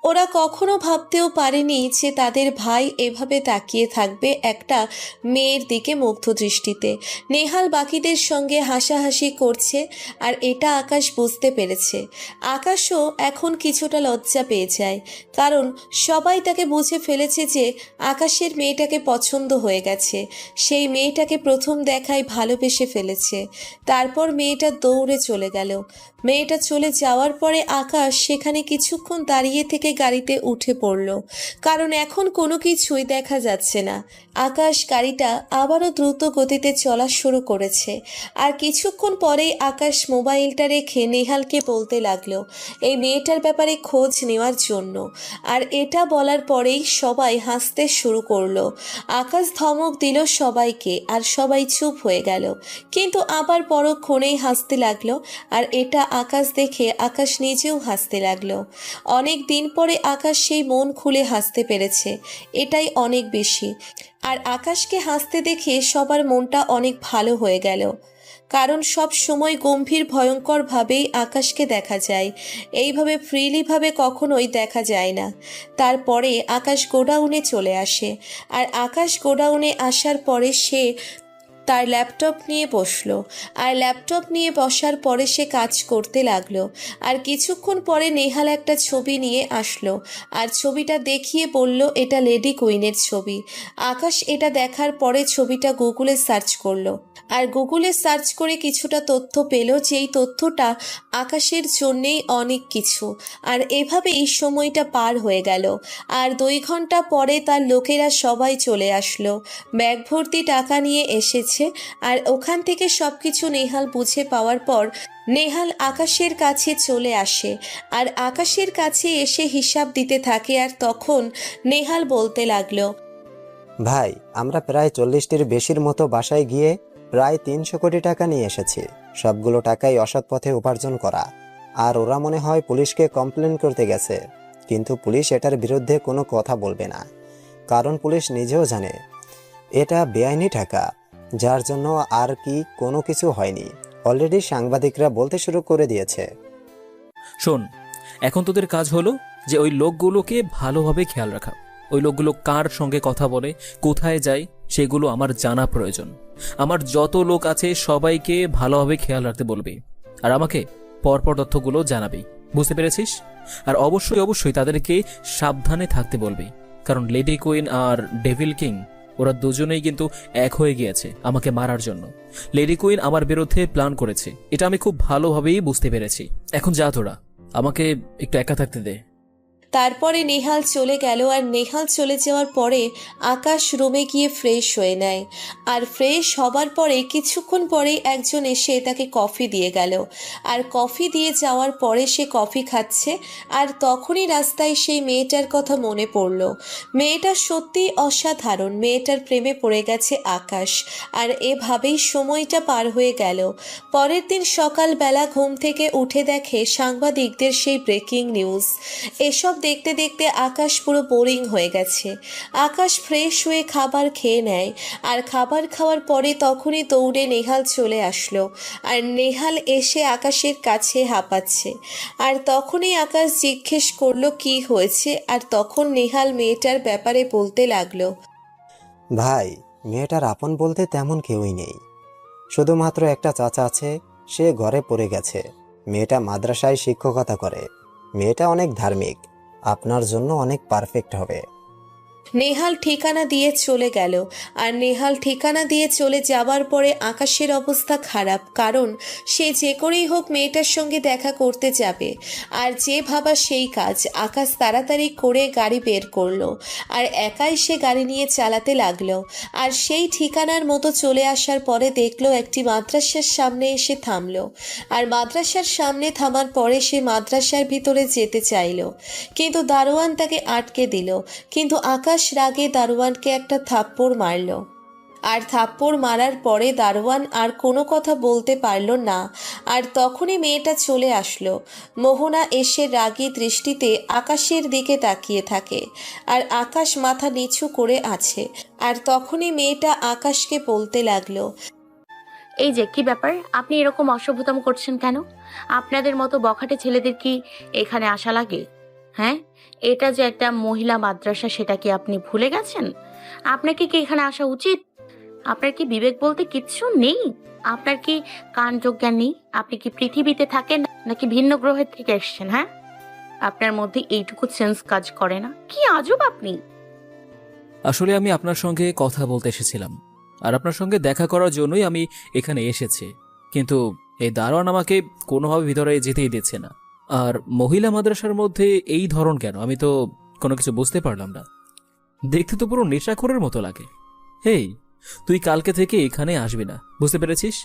ওরা কখনো ভাবতেও পারেনি যে তাদের ভাই এভাবে তাকিয়ে থাকবে একটা মেয়ের দিকে মুগ্ধ দৃষ্টিতে। নেহাল বাকিদের সঙ্গে হাসাহাসি করছে, আর এটা আকাশ বুঝতে পেরেছে। আকাশও এখন কিছুটা লজ্জা পেয়ে যায়, কারণ সবাই তাকে বুঝে ফেলেছে যে আকাশের মেয়েটাকে পছন্দ হয়ে গেছে। সেই মেয়েটাকে প্রথম দেখায় ভালোবেসে ফেলেছে। তারপর মেয়েটা দৌড়ে চলে গেল। মেয়েটা চলে যাওয়ার পরে আকাশ সেখানে কিছুক্ষণ দাঁড়িয়ে থেকে গাড়িতে উঠে পড়ল, কারণ এখন কোনো কিছুই দেখা যাচ্ছে না। আকাশ গাড়িটা আবারও দ্রুত গতিতে চলা শুরু করেছে। আর কিছুক্ষণ পরেই আকাশ মোবাইলটা রেখে নেহালকে বলতে লাগলো এই মেয়েটার ব্যাপারে খোঁজ নেওয়ার জন্য। আর এটা বলার পরেই সবাই হাসতে শুরু করলো। আকাশ ধমক দিল সবাইকে, আর সবাই চুপ হয়ে গেল, কিন্তু আবার পরক্ষণেই হাসতে লাগলো। আর এটা আকাশ দেখে আকাশ নিজেও হাসতে লাগলো। অনেক দিন পরে আকাশ সেই মন খুলে হাসতে পেরেছে, এটাই অনেক বেশি। আর আকাশকে হাসতে দেখে সবার মনটা অনেক ভালো হয়ে গেল, কারণ সব সময় গম্ভীর ভয়ঙ্করভাবেই আকাশকে দেখা যায়, এইভাবে ফ্রিলিভাবে কখনোই দেখা যায় না। তারপরে আকাশ গোডাউনে চলে আসে। আর আকাশ গোডাউনে আসার পরে সে তার ল্যাপটপ নিয়ে বসলো। আর ল্যাপটপ নিয়ে বসার পরে সে কাজ করতে লাগলো। আর কিছুক্ষণ পরে নেহাল একটা ছবি নিয়ে আসলো, আর ছবিটা দেখিয়ে বলল এটা লেডি কুইনের ছবি। আকাশ এটা দেখার পরে ছবিটা গুগলে সার্চ করলো, আর গুগলে সার্চ করে কিছুটা তথ্য পেল, যেই তথ্যটা আকাশের জন্যেই অনেক কিছু। আর এভাবেই সময়টা পার হয়ে গেল। আর 2 ঘন্টা পরে তার লোকেরা সবাই চলে আসলো, ব্যাগ ভর্তি টাকা নিয়ে এসেছে। আর ওখান থেকে সবকিছু নেহাল বুঝে পাওয়ার পর নেহাল আকাশের কাছে চলে আসে, আর আকাশের কাছে এসে হিসাব দিতে থাকে। আর তখন নেহাল বলতে লাগলো, ভাই, আমরা প্রায় 40টির বেশির মতো বাসায় গিয়ে প্রায় 300 কোটি টাকা নিয়ে এসেছি। সবগুলো টাকাই অসৎ পথে উপার্জন করা। আর ওরা মনে হয় পুলিশকে কমপ্লেন করতে গেছে, কিন্তু পুলিশ এটার বিরুদ্ধে কোনো কথা বলবে না, কারণ পুলিশ নিজেও জানে এটা বেআইনি টাকা, যার জন্য আর কি কোনো কিছু হয়নি। অলরেডি সাংবাদিকরা বলতে শুরু করে দিয়েছে। শোন, এখন তোদের কাজ হলো যে ওই লোকগুলোকে ভালোভাবে খেয়াল রাখা, ওই লোকগুলো কার সঙ্গে কথা বলে, কোথায় যায়, সেগুলো আমার জানা প্রয়োজন। আমার যত লোক আছে সবাইকে ভালোভাবে খেয়াল রাখতে বলবি, আর আমাকে পরপর তথ্যগুলো জানাবি, বুঝতে পেরেছিস? আর অবশ্যই অবশ্যই তাদেরকে সাবধানে থাকতে বলবি, কারণ লেডি কুইন আর ডেভিল কিং ওরা দুজনেই কিন্তু এক হয়ে গিয়েছে আমাকে মারার জন্য। লেডি কুইন আমার বিরুদ্ধে প্ল্যান করেছে, এটা আমি খুব ভালোভাবেই বুঝতে পেরেছি। এখন যা তোরা, আমাকে একটু একা থাকতে দে। তারপরে নেহাল চলে গেল, আর নেহাল চলে যাওয়ার পরে আকাশ রুমে গিয়ে ফ্রেশ হয়ে নেয়। আর ফ্রেশ হবার পরে কিছুক্ষণ পরেই একজন এসে তাকে কফি দিয়ে গেল। আর কফি দিয়ে যাওয়ার পরে সে কফি খাচ্ছে, আর তখনই রাস্তায় সেই মেয়েটার কথা মনে পড়ল। মেয়েটা সত্যিই অসাধারণ, মেয়েটার প্রেমে পড়ে গেছে আকাশ। আর এভাবেই সময়টা পার হয়ে গেল। পরের দিন সকালবেলা ঘুম থেকে উঠে দেখে সাংবাদিকদের সেই ব্রেকিং নিউজ। এসব দেখতে দেখতে আকাশ পুরো বোরিং হয়ে গেছে। আকাশ ফ্রেশ হয়ে খাবার খেয়ে নেয়, আর খাবার খাওয়ার পরে তখনই দৌড়ে নেহাল চলে আসলো। আর নেহাল এসে আকাশের কাছে হাঁপাচ্ছে। আর তখনই আকাশ জিজ্ঞেস করলো কি হয়েছে, আর তখন নেহাল মেয়েটার ব্যাপারে বলতে লাগলো। ভাই, মেয়েটার আপন বলতে তেমন কেউই নেই, শুধুমাত্র একটা চাচা আছে, সে ঘরে পড়ে গেছে। মেয়েটা মাদ্রাসায় শিক্ষকতা করে। মেয়েটা অনেক ধার্মিক, আপনার জন্য অনেক পারফেক্ট হবে। নেহাল ঠিকানা দিয়ে চলে গেল। আর নেহাল ঠিকানা দিয়ে চলে যাবার পরে আকাশের অবস্থা খারাপ, কারণ সে যে করেই হোক মেয়েটার সঙ্গে দেখা করতে যাবে। আর যে ভাবা সেই কাজ, আকাশ তাড়াতাড়ি করে গাড়ি বের করলো, আর একাই সে গাড়ি নিয়ে চালাতে লাগলো। আর সেই ঠিকানার মতো চলে আসার পরে দেখলো একটি মাদ্রাসার সামনে এসে থামলো। আর মাদ্রাসার সামনে থামার পরে সে মাদ্রাসার ভিতরে যেতে চাইলো, কিন্তু দারোয়ান তাকে আটকে দিল। কিন্তু আকাশ রাগে দারোয়ানকে একটা থাপ্পড় মারল। আর থাপ্পড় মারার পরে দারোয়ান আর কোনো কথা বলতে পারল না। আর তখনই মেয়েটা চলে আসলো। মোহনা এসে রাগী দৃষ্টিতে আকাশের দিকে তাকিয়ে থাকে, আর আকাশ মাথা নিচু করে আছে। আর তখনই মেয়েটা আকাশকে বলতে লাগলো। এই যে কি ব্যাপার, আপনি এরকম অসভ্যতাম করছেন কেন? আপনাদের মতো বখাটে ছেলেদের কি এখানে আসা লাগে? হ্যাঁ, এটা যে একটা মহিলা মাদ্রাসা সেটা কি আপনি ভুলে গেছেন? আপনাকে কি এখানে আসা উচিত? আপনার কি বিবেক বলতে কিচ্ছু নেই? আপনার কি কান জ্ঞান নেই? আপনি কি পৃথিবীতে থাকেন নাকি ভিন্ন গ্রহের থেকে এসেছেন? হ্যাঁ, আপনার মধ্যে এইটুকু সেন্স কাজ করে না? কি আজব আপনি! আসলে আমি আপনার সঙ্গে কথা বলতে এসেছিলাম, আর আপনার সঙ্গে দেখা করার জন্যই আমি এখানে এসেছি। কিন্তু এই দারোয়ান আমাকে কোনোভাবে ভিতরে যেতেই দিচ্ছে না। আর মহিলা মাদ্রাসার মধ্যে এই ধরন কেন, আমি তো কোনো কিছু বুঝতে পারলাম না। দেখতে তো পুরো নেশাখোরের মতো লাগে। হেই, তুই কালকে থেকে এখানে আসবি না, বুঝতে পেরেছিস?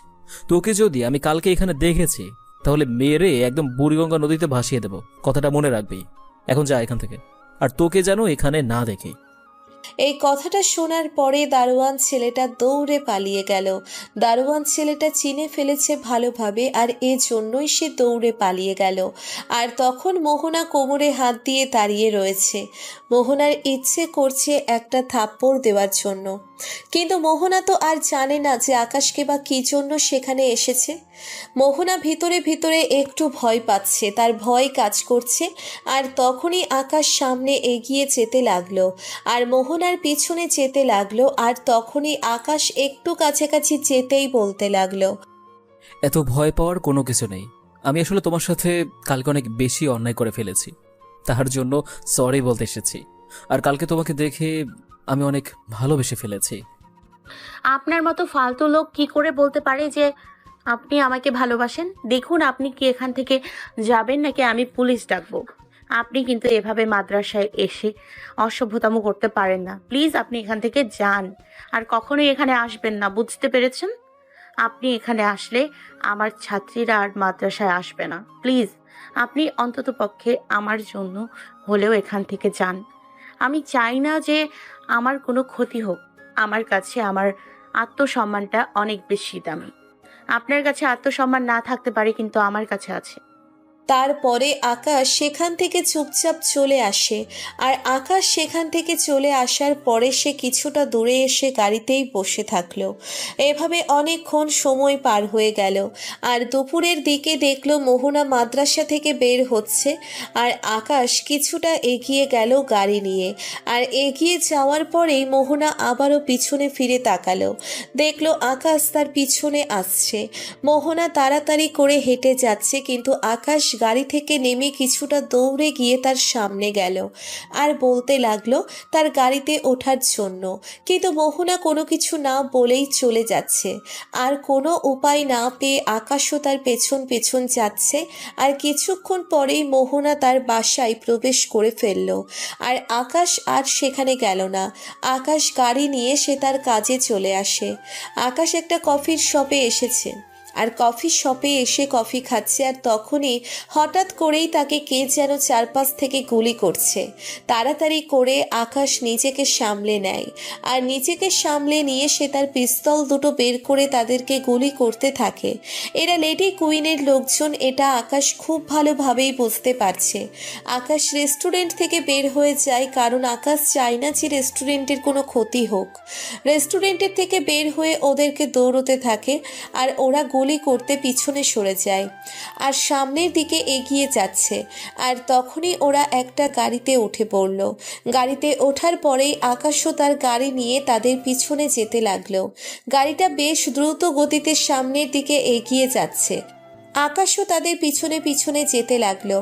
তোকে যদি আমি কালকে এখানে দেখেছি, তাহলে মেরে একদম বুড়িগঙ্গা নদীতে ভাসিয়ে দেব, কথাটা মনে রাখবি। এখন যা এখান থেকে, আর তোকে যেন এখানে না দেখি। এই কথাটা শোনার পরে দারোয়ান ছেলেটা দৌড়ে পালিয়ে গেল। দারোয়ান ছেলেটা চিনে ফেলেছে ভালোভাবে, আর এজন্যই সে দৌড়ে পালিয়ে গেল। আর তখন মোহনা কোমরে হাত দিয়ে দাঁড়িয়ে রয়েছে। মোহনার ইচ্ছে করছে একটা থাপ্পড় দেওয়ার জন্য, কিন্তু মোহনা তো আর জানে না যে আকাশকে বা কী জন্য সেখানে এসেছে। মোহনা ভিতরে ভিতরে একটু ভয় পাচ্ছে, তার ভয় কাজ করছে। আর তখনই আকাশ সামনে এগিয়ে যেতে লাগলো, আর মোহনার পিছনে যেতে লাগলো। আর তখনই আকাশ একটু কাছাকাছি যেতেই বলতে লাগলো। এত ভয় পাওয়ার কোনো কিছু নেই। আমি আসলে তোমার সাথে কালকে অনেক বেশি অন্যায় করে ফেলেছি, তার জন্য সরি বলতে এসেছি। আর কালকে তোমাকে দেখে আমি অনেক ভালোবেসে ফেলেছি। আপনার মতো ফালতু লোক কি করে বলতে পারে যে আপনি আমাকে ভালোবাসেন? দেখুন, আপনি কি এখান থেকে যাবেন নাকি আমি পুলিশ ডাকবো? আপনি কিন্তু এভাবে মাদ্রাসায় এসে অসভ্যতাম করতে পারেন না। প্লিজ আপনি এখান থেকে যান, আর কখনোই এখানে আসবেন না, বুঝতে পেরেছেন? আপনি এখানে আসলে আমার ছাত্রীরা আর মাদ্রাসায় আসবে না। প্লিজ আপনি অন্তত পক্ষে আমার জন্য হলেও এখান থেকে যান। আমি চাই না যে আমার কোনো ক্ষতি হোক। আমার কাছে আমার আত্মসম্মানটা অনেক বেশি দামি। আপনার কাছে আত্মসম্মান না থাকতে পারে, কিন্তু আমার কাছে আছে। তারপরে আকাশ সেখান থেকে চুপচাপ চলে আসে। আর আকাশ সেখান থেকে চলে আসার পরে সে কিছুটা দূরে এসে গাড়িতেই বসে থাকলো। এভাবে অনেকক্ষণ সময় পার হয়ে গেল। আর দুপুরের দিকে দেখলো মোহনা মাদ্রাসা থেকে বের হচ্ছে। আর আকাশ কিছুটা এগিয়ে গেল গাড়ি নিয়ে। আর এগিয়ে যাওয়ার পরেই মোহনা আবারও পিছনে ফিরে তাকালো। দেখলো আকাশ তার পিছনে আসছে। মোহনা তাড়াতাড়ি করে হেঁটে যাচ্ছে, কিন্তু আকাশ গাড়ি থেকে নেমে কিছুটা দৌড়ে গিয়ে তার সামনে গেল আর বলতে লাগলো তার গাড়িতে ওঠার জন্য। কিন্তু মোহনা কোনো কিছু না বলেই চলে যাচ্ছে। আর কোনো উপায় না পেয়ে আকাশও তার পেছন পেছন যাচ্ছে। আর কিছুক্ষণ পরেই মোহনা তার বাসায় প্রবেশ করে ফেলল। আর আকাশ আর সেখানে গেল না। আকাশ গাড়ি নিয়ে সে তার কাজে চলে আসে। আকাশ একটা কফির শপে এসেছে আর কফি শপে এসে কফি খাচ্ছে। আর তখনই হঠাৎ করেই তাকে কে যেন চারপাশ থেকে গুলি করছে। তাড়াতাড়ি করে আকাশ নিজেকে সামলে নেয়। আর নিজেকে সামলে নিয়ে সে তার পিস্তল দুটো বের করে তাদেরকে গুলি করতে থাকে। এরা লেডি কুইনের লোকজন, এটা আকাশ খুব ভালোভাবেই বুঝতে পারছে। আকাশ রেস্টুরেন্ট থেকে বের হয়ে যায়, কারণ আকাশ চায় না যে রেস্টুরেন্টের কোনো ক্ষতি হোক। রেস্টুরেন্টের থেকে বের হয়ে ওদেরকে দৌড়তে থাকে। আর ওরা গুলি করতে পিছনে সরে যায় আর সামনের দিকে এগিয়ে যাচ্ছে। আর তখনই ওরা একটা গাড়িতে উঠে পড়ল। গাড়িতে ওঠার পরেই আকাশও তার গাড়ি নিয়ে তাদের পিছনে যেতে লাগলো। গাড়িটা বেশ দ্রুত গতিতে সামনের দিকে এগিয়ে যাচ্ছে। আকাশও তাদের পিছনে পিছনে যেতে লাগলো।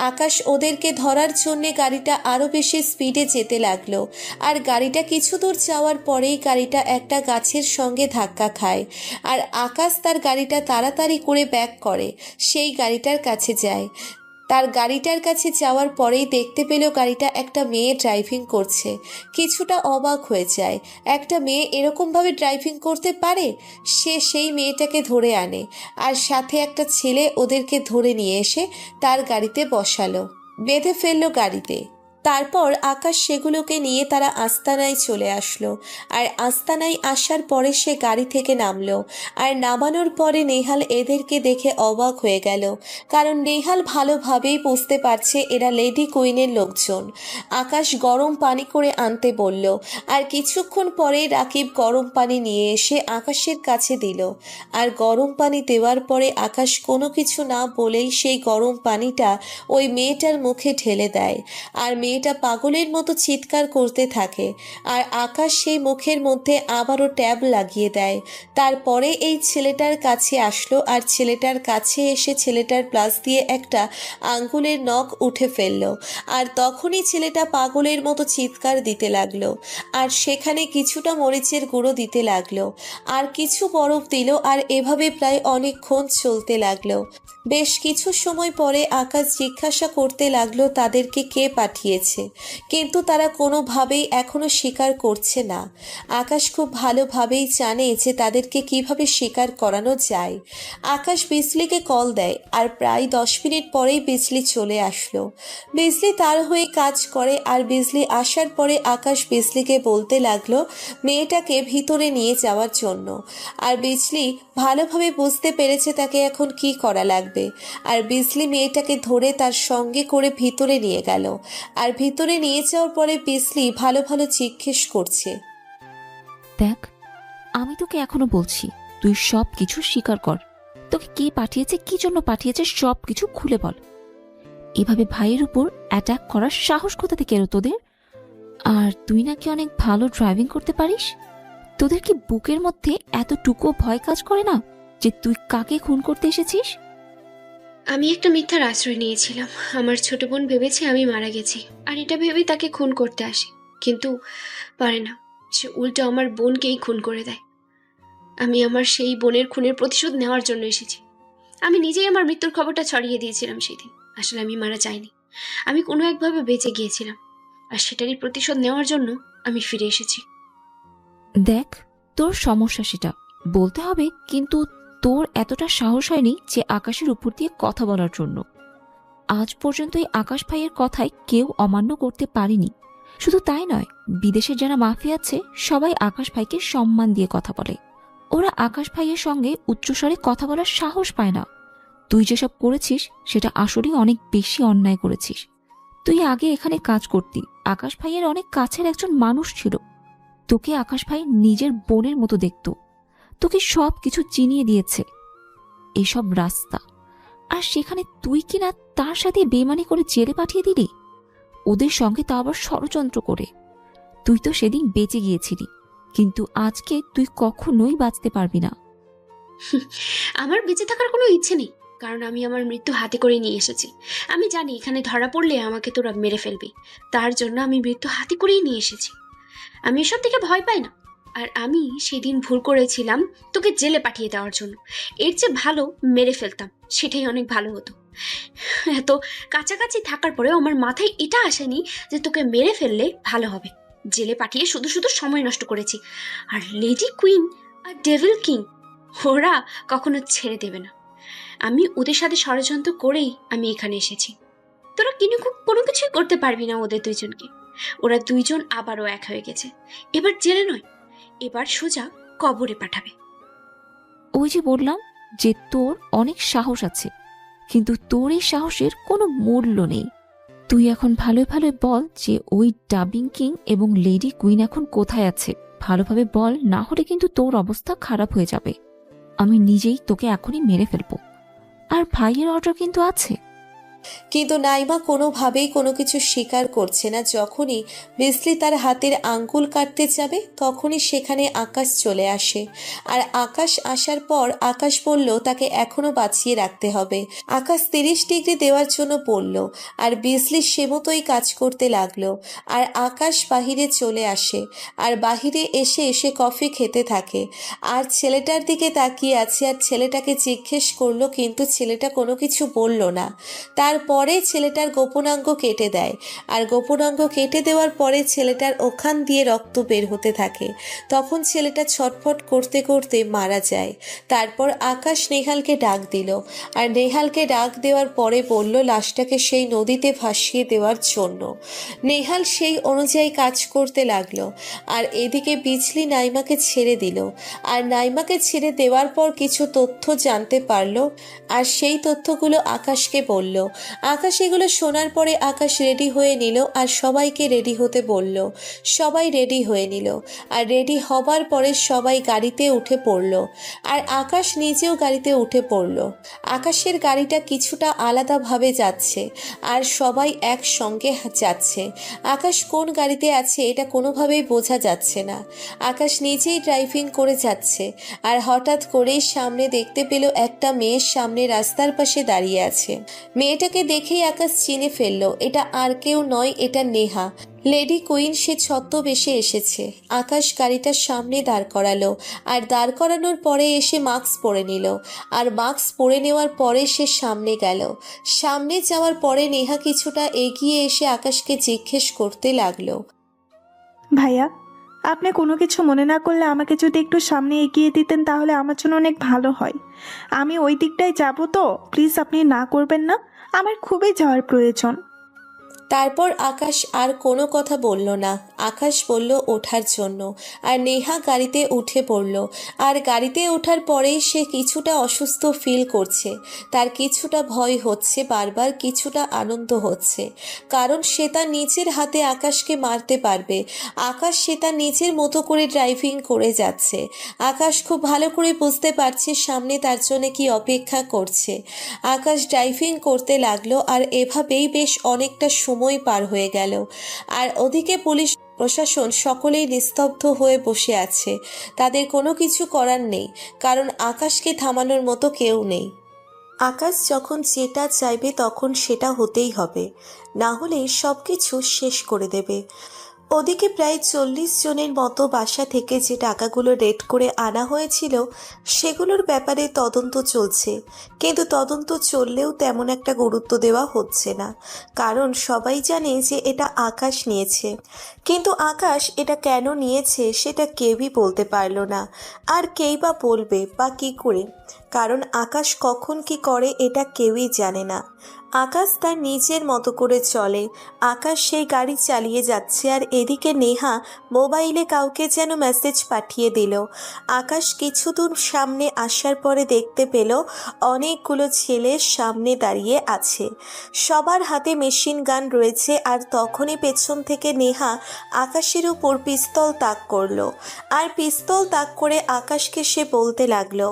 আকাশ ওদেরকে ধরার জন্যে গাড়িটা আরও বেশি স্পিডে যেতে লাগলো। আর গাড়িটা কিছু দূর যাওয়ার পরেই গাড়িটা একটা গাছের সঙ্গে ধাক্কা খায়। আর আকাশ তার গাড়িটা তাড়াতাড়ি করে ব্যাক করে সেই গাড়িটার কাছে যায়। তার গাড়িটার কাছে যাওয়ার পরেই দেখতে পেল গাড়িটা একটা মেয়ে ড্রাইভিং করছে। কিছুটা অবাক হয়ে যায়, একটা মেয়ে এরকমভাবে ড্রাইভিং করতে পারে। সে সেই মেয়েটাকে ধরে আনে আর সাথে একটা ছেলে ওদেরকে ধরে নিয়ে এসে তার গাড়িতে বসালো, বেঁধে ফেললো গাড়িতে। তারপর আকাশ সেগুলোকে নিয়ে তারা আস্তানায় চলে আসলো। আর আস্তানায় আসার পরে সে গাড়ি থেকে নামলো। আর নামানোর পরে নেহাল এদেরকে দেখে অবাক হয়ে গেল, কারণ নেহাল ভালোভাবেই বুঝতে পারছে এরা লেডি কুইনের লোকজন। আকাশ গরম পানি করে আনতে বলল। আর কিছুক্ষণ পরে রাকিব গরম পানি নিয়ে এসে আকাশের কাছে দিল। আর গরম পানি দেওয়ার পরে আকাশ কোনো কিছু না বলেই সেই গরম পানিটা ওই মেয়েটার মুখে ঢেলে দেয়। আর মেয়েটা পাগলের মতো চিৎকার করতে থাকে। আর আকাশ সেই মুখের মধ্যে আবারও ট্যাব লাগিয়ে দেয়। তারপরে এই ছেলেটার কাছে আসলো। আর ছেলেটার কাছে এসে ছেলেটার প্লাস দিয়ে একটা আঙ্গুলের নখ উঠে ফেললো। আর তখনই ছেলেটা পাগলের মতো চিৎকার দিতে লাগলো। আর সেখানে কিছুটা মরিচের গুঁড়ো দিতে লাগলো, আর কিছু বরফ দিল। আর এভাবে প্রায় অনেকক্ষণ চলতে লাগলো। বেশ কিছু সময় পরে আকাশ জিজ্ঞাসা করতে লাগলো তাদেরকে কে পাঠিয়েছে, কিন্তু তারা কোনোভাবেই এখনো স্বীকার করছে না। আকাশ খুব ভালোভাবেই জানে যে তাদেরকে কিভাবে স্বীকার করানো যায়। আকাশ বিজলিকে কল দেয়। আর প্রায় 10 মিনিট পরেই বিজলি চলে আসলো। বিজলি তার হয়ে কাজ করে। আর বিজলি আসার পরে আকাশ বিজলিকে বলতে লাগলো মেয়েটাকে ভিতরে নিয়ে যাওয়ার জন্য। আর বিজলি ভালোভাবে বুঝতে পেরেছে তাকে এখন কি করা লাগবে। আর বিজলি মেয়েটাকে ধরে তার সঙ্গে করে ভিতরে নিয়ে গেল। আর ভিতরে নিয়ে যাওয়ার পরে বিজলি ভালো ভালো জিজ্ঞেস করছে, দেখ, আমি তোকে এখনো বলছি, তুই সব কিছু স্বীকার কর। তোকে কে পাঠিয়েছে, কি জন্য পাঠিয়েছে, সব কিছু খুলে বল। এভাবে ভাইয়ের উপর অ্যাটাক করার সাহস কোথা থেকে এলো তোদের? আর তুই নাকি অনেক ভালো ড্রাইভিং করতে পারিস। তোদের কি বুকের মধ্যে এতটুকু ভয় কাজ করে না যে তুই কাকে খুন করতে এসেছিস? আমি একটা মিথ্যার আশ্রয় নিয়েছিলাম। আমার ছোট বোন ভেবেছে আমি মারা গেছি, আর এটা ভেবেই তাকে খুন করতে আসে, কিন্তু পারে না। সে উল্টো আমার বোনকেই খুন করে দেয়। আমি আমার সেই বোনের খুনের প্রতিশোধ নেওয়ার জন্য এসেছি। আমি নিজেই আমার মৃত্যুর খবরটা ছড়িয়ে দিয়েছিলাম সেদিন। আসলে আমি মারা যাইনি, আমি কোনো একভাবে বেঁচে গিয়েছিলাম, আর সেটারই প্রতিশোধ নেওয়ার জন্য আমি ফিরে এসেছি। দেখ, তোর সমস্যা সেটা বলতে হবে, কিন্তু তোর এতটা সাহস হয়নি যে আকাশের উপর দিয়ে কথা বলার জন্য। আজ পর্যন্ত এই আকাশ ভাইয়ের কথায় কেউ অমান্য করতে পারেনি। শুধু তাই নয়, বিদেশের যারা মাফিয়া আছে সবাই আকাশ ভাইকে সম্মান দিয়ে কথা বলে। ওরা আকাশ ভাইয়ের সঙ্গে উচ্চস্বরে কথা বলার সাহস পায় না। তুই যেসব করেছিস সেটা আসলেই অনেক বেশি অন্যায় করেছিস। তুই আগে এখানে কাজ করতি, আকাশ ভাইয়ের অনেক কাছের একজন মানুষ ছিল। তোকে আকাশ ভাই নিজের বোনের মতো দেখত, তোকে সব কিছু চিনিয়ে দিয়েছে, এসব রাস্তা। আর সেখানে তুই কিনা তার সাথে বেমানি করে জেলে পাঠিয়ে দিলি, ওদের সঙ্গে তা আবার ষড়যন্ত্র করে। তুই তো সেদিন বেঁচে গিয়েছিলি, কিন্তু আজকে তুই কখনোই বাঁচতে পারবি না। আমার বেঁচে থাকার কোনো ইচ্ছে নেই, কারণ আমি আমার মৃত্যু হাতে করে নিয়ে এসেছি। আমি জানি এখানে ধরা পড়লে আমাকে তোরা মেরে ফেলবি, তার জন্য আমি মৃত্যু হাতে করেই নিয়ে এসেছি। আমি এসব থেকে ভয় পাই না। আর আমি সেদিন ভুল করেছিলাম তোকে জেলে পাঠিয়ে দেওয়ার জন্য। এর চেয়ে ভালো মেরে ফেলতাম, সেটাই অনেক ভালো হতো। এত কাছাকাছি থাকার পরেও আমার মাথায় এটা আসেনি যে তোকে মেরে ফেললে ভালো হবে। জেলে পাঠিয়ে শুধু শুধু সময় নষ্ট করেছি। আর লেডি কুইন আর ডেভিল কিং, ওরা কখনো ছেড়ে দেবে না। আমি ওদের সাথে ষড়যন্ত্র করেই আমি এখানে এসেছি। তোরা কোনো কিছুই করতে পারবি না ওদের দুইজনকে। ওরা দুইজন আবারও এক হয়ে গেছে। এবার জেলে নয়, এবার সোজা কবরে পাঠাবে। ওই যে বললাম যে তোর অনেক সাহস আছে, কিন্তু তোর এই সাহসের কোনো মূল্য নেই। তুই এখন ভালো ভালো বল যে ওই ডাবিং কিং এবং লেডি কুইন এখন কোথায় আছে। ভালোভাবে বল, না হলে কিন্তু তোর অবস্থা খারাপ হয়ে যাবে। আমি নিজেই তোকে এখনই মেরে ফেলবো। আর ভাইয়ের অর্ডার কিন্তু আছে। কিন্তু নাইমা কোনোভাবেই কোনো কিছু স্বীকার করছে না। যখনই বিসলি তার হাতের আঙ্গুল কাটতে যাবে তখনই সেখানে আকাশ চলে আসে। আর আকাশ আসার পর আকাশ বলল তাকে এখনো বাঁচিয়ে রাখতে হবে। আকাশ 30 ডিগ্রি দেওয়ার জন্য বলল, আর বিসলি সে মতোই কাজ করতে লাগলো। আর আকাশ বাহিরে চলে আসে, আর বাহিরে এসে সে কফি খেতে থাকে। আর ছেলেটার দিকে তাকিয়ে আছে, আর ছেলেটাকে জিজ্ঞেস করলো, কিন্তু ছেলেটা কোনো কিছু বলল না। তারপরে ছেলেটার গোপনাঙ্গ কেটে দেয়, আর গোপনাঙ্গ কেটে দেওয়ার পরে ছেলেটার ওখান দিয়ে রক্ত বের হতে থাকে। তখন ছেলেটা ছটফট করতে করতে মারা যায়। তারপর আকাশ নেহালকে ডাক দিল, আর নেহালকে ডাক দেওয়ার পরে বলল লাশটাকে সেই নদীতে ভাসিয়ে দেওয়ার জন্য। নেহাল সেই অনুযায়ী কাজ করতে লাগলো। আর এদিকে বিজলি নাইমাকে ছেড়ে দিল, আর নাইমাকে ছেড়ে দেওয়ার পর কিছু তথ্য জানতে পারলো, আর সেই তথ্যগুলো আকাশকে বলল। আকাশ এগুলো শোনার পরে আকাশ রেডি হয়ে নিল, আর সবাইকে রেডি হতে বলল। সবাই রেডি হয়ে নিল, আর রেডি হবার পরে সবাই গাড়িতে উঠে পড়ল, আর আকাশ নিজেও গাড়িতে উঠে পড়ল। আকাশের গাড়িটা কিছুটা আলাদাভাবে যাচ্ছে, আর সবাই একসঙ্গে যাচ্ছে। আকাশ কোন গাড়িতে আছে এটা কোনোভাবেই বোঝা যাচ্ছে না। আকাশ নিজেই ড্রাইভিং করে যাচ্ছে, আর হঠাৎ করেই সামনে দেখতে পেল একটা মেয়ের সামনে রাস্তার পাশে দাঁড়িয়ে আছে। মেয়েটাকে দেখেই আকাশ চিনে ফেললো, এটা আর কেউ নয়, এটা নেহা, লেডি কুইন। সে ছদ্মবেশে এসেছে। আকাশ গাড়িটার সামনে দাঁড় করালো, আর দাঁড় করানোর পরে এসে মাস্ক পরে নিল, আর মাস্ক পরে নেওয়ার পরে সে সামনে গেল। সামনে যাওয়ার পরে নেহা কিছুটা এগিয়ে এসে আকাশকে জিজ্ঞেস করতে লাগলো, ভাইয়া, আপনি কোনো কিছু মনে না করলে আমাকে যদি একটু সামনে এগিয়ে দিতেন তাহলে আমার জন্য অনেক ভালো হয়। আমি ওই দিকটায় যাব তো, প্লিজ আপনি না করবেন না, আমার খুবই যাওয়ার প্রয়োজন। তারপর আকাশ আর কোনো কথা বলল না। আকাশ বলল ওঠার জন্য, আর নেহা গাড়িতে উঠে পড়ল। আর গাড়িতে ওঠার পরেই সে কিছুটা অসুস্থ ফিল করছে। তার কিছুটা ভয় হচ্ছে, বারবার কিছুটা আনন্দ হচ্ছে, কারণ সে তার নিজের হাতে আকাশকে মারতে পারবে। আকাশ সে তার নিজের মতো করে ড্রাইভিং করে যাচ্ছে। আকাশ খুব ভালো করে বুঝতে পারছে সামনে তার জন্য কি অপেক্ষা করছে। আকাশ ড্রাইভিং করতে লাগলো, আর এভাবেই বেশ অনেকটা সময় পার হয়ে গেল। আর ওদিকে পুলিশ প্রশাসন সকলেই নিস্তব্ধ হয়ে বসে আছে। তাদের কোনো কিছু করার নেই, কারণ আকাশকে থামানোর মতো কেউ নেই। আকাশ যখন যেটা চাইবে তখন সেটা হতেই হবে, না হলে সব কিছু শেষ করে দেবে। ওদিকে প্রায় 40 জনের মতো বাসা থেকে যে টাকাগুলো রেড করে আনা হয়েছিল সেগুলোর ব্যাপারে তদন্ত চলছে, কিন্তু তদন্ত চললেও তেমন একটা গুরুত্ব দেওয়া হচ্ছে না, কারণ সবাই জানে যে এটা আকাশ নিয়েছে। কিন্তু আকাশ এটা কেন নিয়েছে সেটা কেউই বলতে পারল না, আর কেই বা বলবে বা কী করে, কারণ আকাশ কখন কি করে এটা কেউই জানে না। আকাশ তার নিজের মতো করে চলে। আকাশ সেই গাড়ি চালিয়ে যাচ্ছে আর এদিকে নেহা মোবাইলে কাউকে যেন মেসেজ পাঠিয়ে দিল। আকাশ কিছু দূর সামনে আসার পরে দেখতে পেল অনেকগুলো ছেলে সামনে দাঁড়িয়ে আছে, সবার হাতে মেশিন গান রয়েছে। আর তখনই পেছন থেকে নেহা আকাশের উপর পিস্তল তাক করলো। আর পিস্তল তাক করে আকাশকে সে বলতে লাগলো,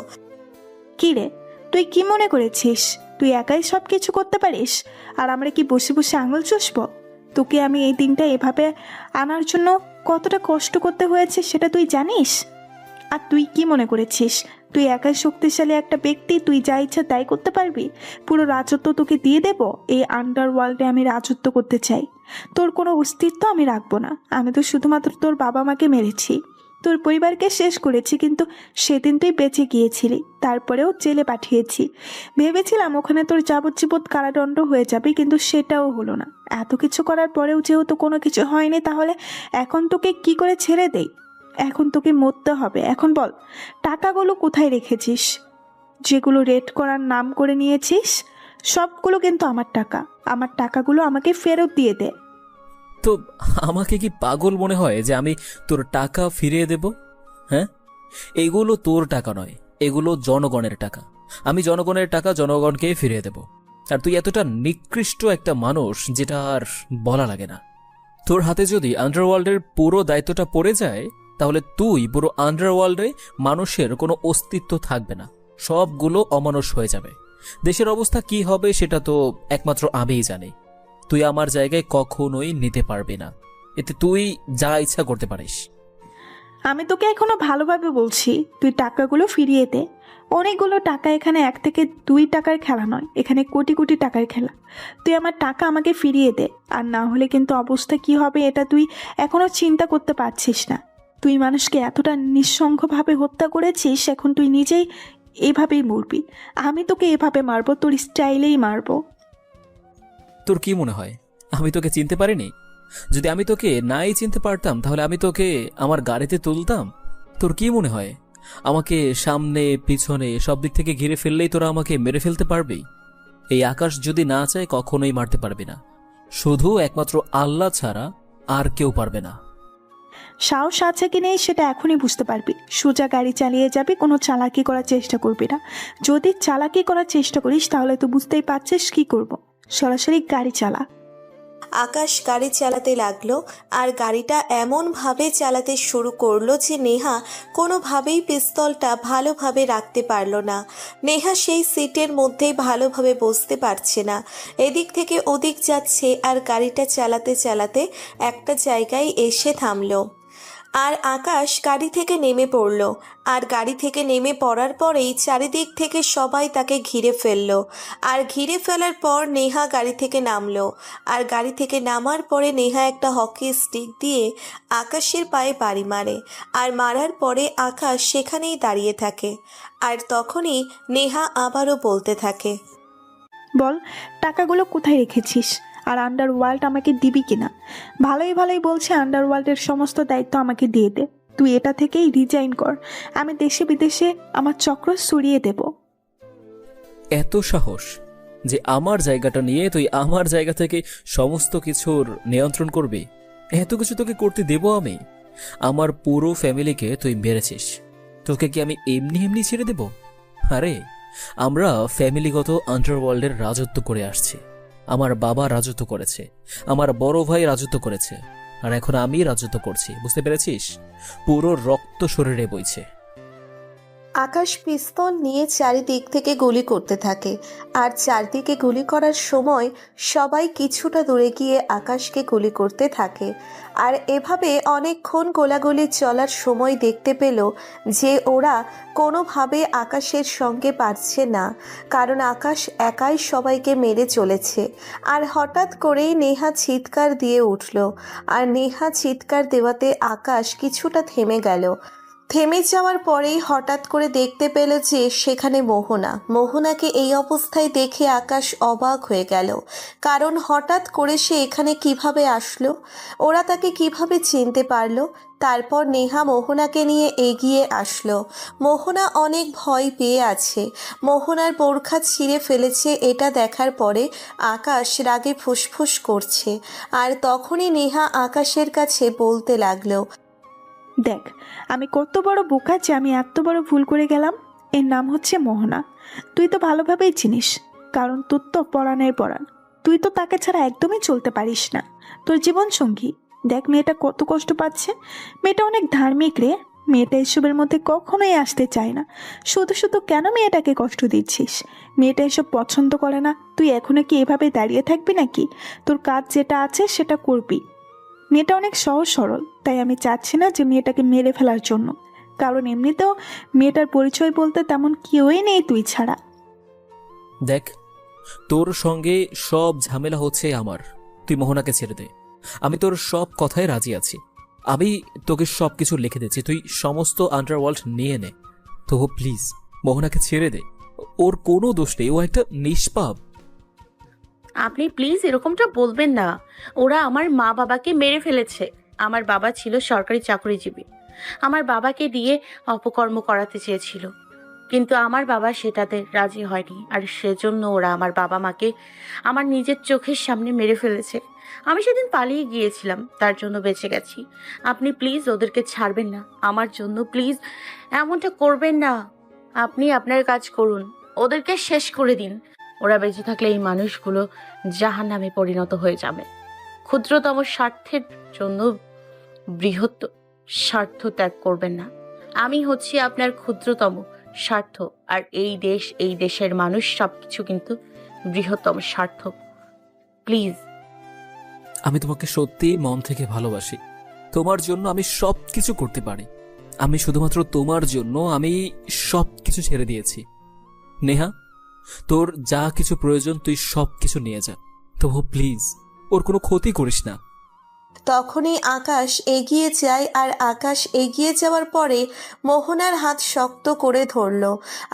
কি রে, তুই কি মনে করেছিস তুই একাই সব কিছু করতে পারিস আর আমরা কি বসে বসে আঙুল চুষবো? তোকে আমি এই দিনটা এভাবে আনার জন্য কতটা কষ্ট করতে হয়েছে সেটা তুই জানিস? আর তুই কি মনে করেছিস তুই একাই শক্তিশালী একটা ব্যক্তি, তুই যা ইচ্ছা তাই করতে পারবি? পুরো রাজত্ব তোকে দিয়ে দেব। এই আন্ডারওয়ার্ল্ডে আমি রাজত্ব করতে চাই, তোর কোনো অস্তিত্ব আমি রাখবো না। আমি তো শুধুমাত্র তোর বাবা মাকে মেরেছি, তোর পরিবারকে শেষ করেছি, কিন্তু সেদিন তুই বেঁচে গিয়েছিলি, তারপরেও জেলে পাঠিয়েছি। ভেবেছিলাম ওখানে তোর যাবজ্জীবন কারাদণ্ড হয়ে যাবে, কিন্তু সেটাও হলো না। এত কিছু করার পরেও যেহেতু কোনো কিছু হয়নি, তাহলে এখন তোকে কি করে ছেড়ে দেই? এখন তোকে মরতে হবে। এখন বল, টাকাগুলো কোথায় রেখেছিস? যেগুলো রেড করার নাম করে নিয়েছিস সবগুলো কিন্তু আমার টাকা। আমার টাকাগুলো আমাকে ফেরত দিয়ে দে। তো আমাকে কি পাগল মনে হয় যে আমি তোর টাকা ফিরিয়ে দেব? হ্যাঁ, এগুলো তোর টাকা নয়, এগুলো জনগণের টাকা। আমি জনগণের টাকা জনগণকে ফিরিয়ে দেব। আর তুই এতটা নিকৃষ্ট একটা মানুষ যেটা আর বলা লাগে না। তোর হাতে যদি আন্ডারওয়ার্ল্ডের পুরো দায়িত্বটা পড়ে যায়, তাহলে তুই পুরো আন্ডারওয়ার্ল্ডে মানুষের কোনো অস্তিত্ব থাকবে না, সবগুলো অমানুষ হয়ে যাবে। দেশের অবস্থা কি হবে সেটা তো একমাত্র আমিই জানি। তুই আমার জায়গায় কখনোই নিতে পারবি না, এতে তুই যা ইচ্ছা করতে পারিস। আমি তোকে এখনো ভালোভাবে বলছি, তুই টাকাগুলো ফিরিয়ে দে। অনেকগুলো টাকা, এখানে 1 থেকে 2 টাকার খেলা নয়, এখানে কোটি কোটি টাকার খেলা। তুই আমার টাকা আমাকে ফিরিয়ে দে, আর না হলে কিন্তু অবস্থা কি হবে এটা তুই এখনো চিন্তা করতে পারছিস না। তুই মানুষকে এতটা নিঃসঙ্গভাবে হত্যা করেছিস, এখন তুই নিজেই এভাবেই মরবি। আমি তোকে এভাবে মারবো, তোর স্টাইলেই মারবো। তোর কি মনে হয় আমি তোকে চিনতে পারিনি? যদি আমি তোকে নাই চিনতে পারতাম তাহলে আমি তোকে আমার গাড়িতে তুলতাম? তোর কি মনে হয় আমাকে সামনে পিছনে সব দিক থেকে ঘিরে ফেললেই তোরা আমাকে মেরে ফেলতে পারবি? এই আকাশ যদি না চায় কখনোই মারতে পারবি না, শুধু একমাত্র আল্লাহ ছাড়া আর কেউ পারবে না। সাহস আছে কি নেই সেটা এখনই বুঝতে পারবি। সোজা গাড়ি চালিয়ে যাবি, কোনো চালাকি করার চেষ্টা করবি না। যদি চালাকি করার চেষ্টা করিস তাহলে তো বুঝতেই পারছিস কি করব। সরাসরি গাড়ি চালা। আকাশ গাড়ি চালাতে লাগলো আর গাড়িটা এমনভাবে চালাতে শুরু করলো যে নেহা কোনোভাবেই পিস্তলটা ভালোভাবে রাখতে পারলো না। নেহা সেই সিটের মধ্যেই ভালোভাবে বসতে পারছে না, এদিক থেকে ওদিক যাচ্ছে আর গাড়িটা চালাতে চালাতে একটা জায়গায় এসে থামলো। আর আকাশ গাড়ি থেকে নেমে পড়ল। আর গাড়ি থেকে নেমে পড়ার পরেই চারিদিক থেকে সবাই তাকে ঘিরে ফেললো। আর ঘিরে ফেলার পর নেহা গাড়ি থেকে নামলো। আর গাড়ি থেকে নামার পরে নেহা একটা হকি স্টিক দিয়ে আকাশের পায়ে বাড়ি মারে। আর মারার পরে আকাশ সেখানেই দাঁড়িয়ে থাকে। আর তখনই নেহা আবারও বলতে থাকে, বল, টাকাগুলো কোথায় রেখেছিস? আর আন্ডারওয়ার্ল্ড আমাকে দিবি কিনা? ভালোই ভালোই বলছে, আন্ডারওয়ার্ল্ডের সমস্ত দায়িত্ব আমাকে দিয়ে দে। তুই এটা থেকেই রিজাইন কর, আমি দেশে বিদেশে আমার চক্র সরিয়ে দেব। এত সাহস যে আমার জায়গাটা নিয়ে তুই আমার জায়গা থেকে সমস্ত কিছুর নিয়ন্ত্রণ করবি? এত কিছু তোকে করতে দেব আমি? আমার পুরো ফ্যামিলিকে তুই মেরেছিস, তোকে কি আমি এমনি এমনি ছেড়ে দেব? আরে আমরা ফ্যামিলিগত আন্ডারওয়ার্ল্ডের রাজত্ব করে আসছি। আমার বাবা রাজত্ব করেছে, আমার বড় ভাই রাজত্ব করেছে, আর এখন আমি রাজত্ব করছি, বুঝতে পেরেছিস? পুরো রক্ত শরীরে বইছে। আকাশ পিস্তল নিয়ে চারিদিক থেকে গুলি করতে থাকে। আর চারদিকে গুলি করার সময় সবাই কিছুটা দূরে গিয়ে আকাশকে গুলি করতে থাকে। আর এভাবে অনেকক্ষণ গোলাগুলি চলার সময় দেখতে পেল যে ওরা কোনোভাবে আকাশের সঙ্গে পারছে না, কারণ আকাশ একাই সবাইকে মেরে চলেছে। আর হঠাৎ করেই নেহা চিৎকার দিয়ে উঠল। আর নেহা চিৎকার দেওয়াতে আকাশ কিছুটা থেমে গেল। থেমে যাওয়ার পরেই হঠাৎ করে দেখতে পেল যে সেখানে মোহনা। মোহনাকে এই অবস্থায় দেখে আকাশ অবাক হয়ে গেল, কারণ হঠাৎ করে সে এখানে কিভাবে আসলো, ওরা তাকে কিভাবে চিনতে পারলো। তারপর নেহা মোহনাকে নিয়ে এগিয়ে আসলো। মোহনা অনেক ভয় পেয়ে আছে, মোহনার বোরখা ছিঁড়ে ফেলেছে এটা দেখার পরে আকাশ রাগে ফুসফুস করছে। আর তখনই নেহা আকাশের কাছে বলতে লাগলো, দেখ, আমি কত বড় বোকা যে আমি এত বড় ভুল করে গেলাম। এর নাম হচ্ছে মোহনা। তুই তো ভালোভাবেই চিনিস, কারণ তোর তো পরাণের পরাণ। তুই তো তাকে ছাড়া একদমই চলতে পারিস না। তোর জীবন সঙ্গী। দেখ মেয়েটা কত কষ্ট পাচ্ছে। মেয়েটা অনেক ধার্মিক রে। মেয়েটা এসবের মধ্যে কখনোই আসতে চায় না। শুধু শুধু কেন মেয়েটাকে কষ্ট দিচ্ছিস? মেয়েটা এসব পছন্দ করে না। তুই এখনো কি এভাবে দাঁড়িয়ে থাকবি নাকি? তোর কাজ যেটা আছে সেটা করবি। মেয়েটা অনেক সহজ সরল, তাই আমি চাচ্ছি না যে মেয়েটাকে মেরে ফেলার জন্য, কারণ এমনিতেও মেয়েটার পরিচয় বলতে তেমন কেউই নেই তুই ছাড়া। দেখ, তোর সঙ্গে সব ঝামেলা হচ্ছে আমার। তুই মোহনাকে ছেড়ে দে। আমি তোর সব কথায় রাজি আছি। আমি তোকে সব কিছু লিখে দিচ্ছি, তুই সমস্ত আন্ডারওয়ার্ল্ড নিয়ে নে। তো প্লিজ মোহনাকে ছেড়ে দে। ওর কোনো দোষ নেই, ও একটা নিষ্পাপ। আপনি প্লিজ এরকমটা বলবেন না। ওরা আমার মা বাবাকে মেরে ফেলেছে। আমার বাবা ছিল সরকারি চাকরিজীবী। আমার বাবাকে দিয়ে অপকর্ম করাতে চেয়েছিল, কিন্তু আমার বাবা সেটাতে রাজি হয়নি, আর সেজন্য ওরা আমার বাবা মাকে আমার নিজের চোখের সামনে মেরে ফেলেছে। আমি সেদিন পালিয়ে গিয়েছিলাম, তার জন্য বেঁচে গেছি। আপনি প্লিজ ওদেরকে ছাড়বেন না আমার জন্য, প্লিজ এমনটা করবেন না। আপনি আপনার কাজ করুন, ওদেরকে শেষ করে দিন। ওরা বেঁচে থাকলে এই মানুষগুলো জাহান্নামে পরিণত হয়ে যাবে। ক্ষুদ্রতম স্বার্থের জন্য বৃহৎ স্বার্থ ত্যাগ করবেন না। আমি হচ্ছি আপনার ক্ষুদ্রতম স্বার্থ, আর এই দেশ, এই দেশের মানুষ সবকিছু কিন্তু বৃহত্তম স্বার্থ। প্লিজ। আমি তোমাকে সত্যি মন থেকে ভালোবাসি। তোমার জন্য আমি সব কিছু করতে পারি। আমি শুধুমাত্র তোমার জন্য আমি সব কিছু ছেড়ে দিয়েছি। নেহা, তোর যা কিছু প্রয়োজন তুই সব কিছু নিয়ে যা। তবু প্লিজ ওর কোনো ক্ষতি করিস না। তখনই আকাশ এগিয়ে যায়, আর আকাশ এগিয়ে যাওয়ার পরে মোহনার হাত শক্ত করে ধরল।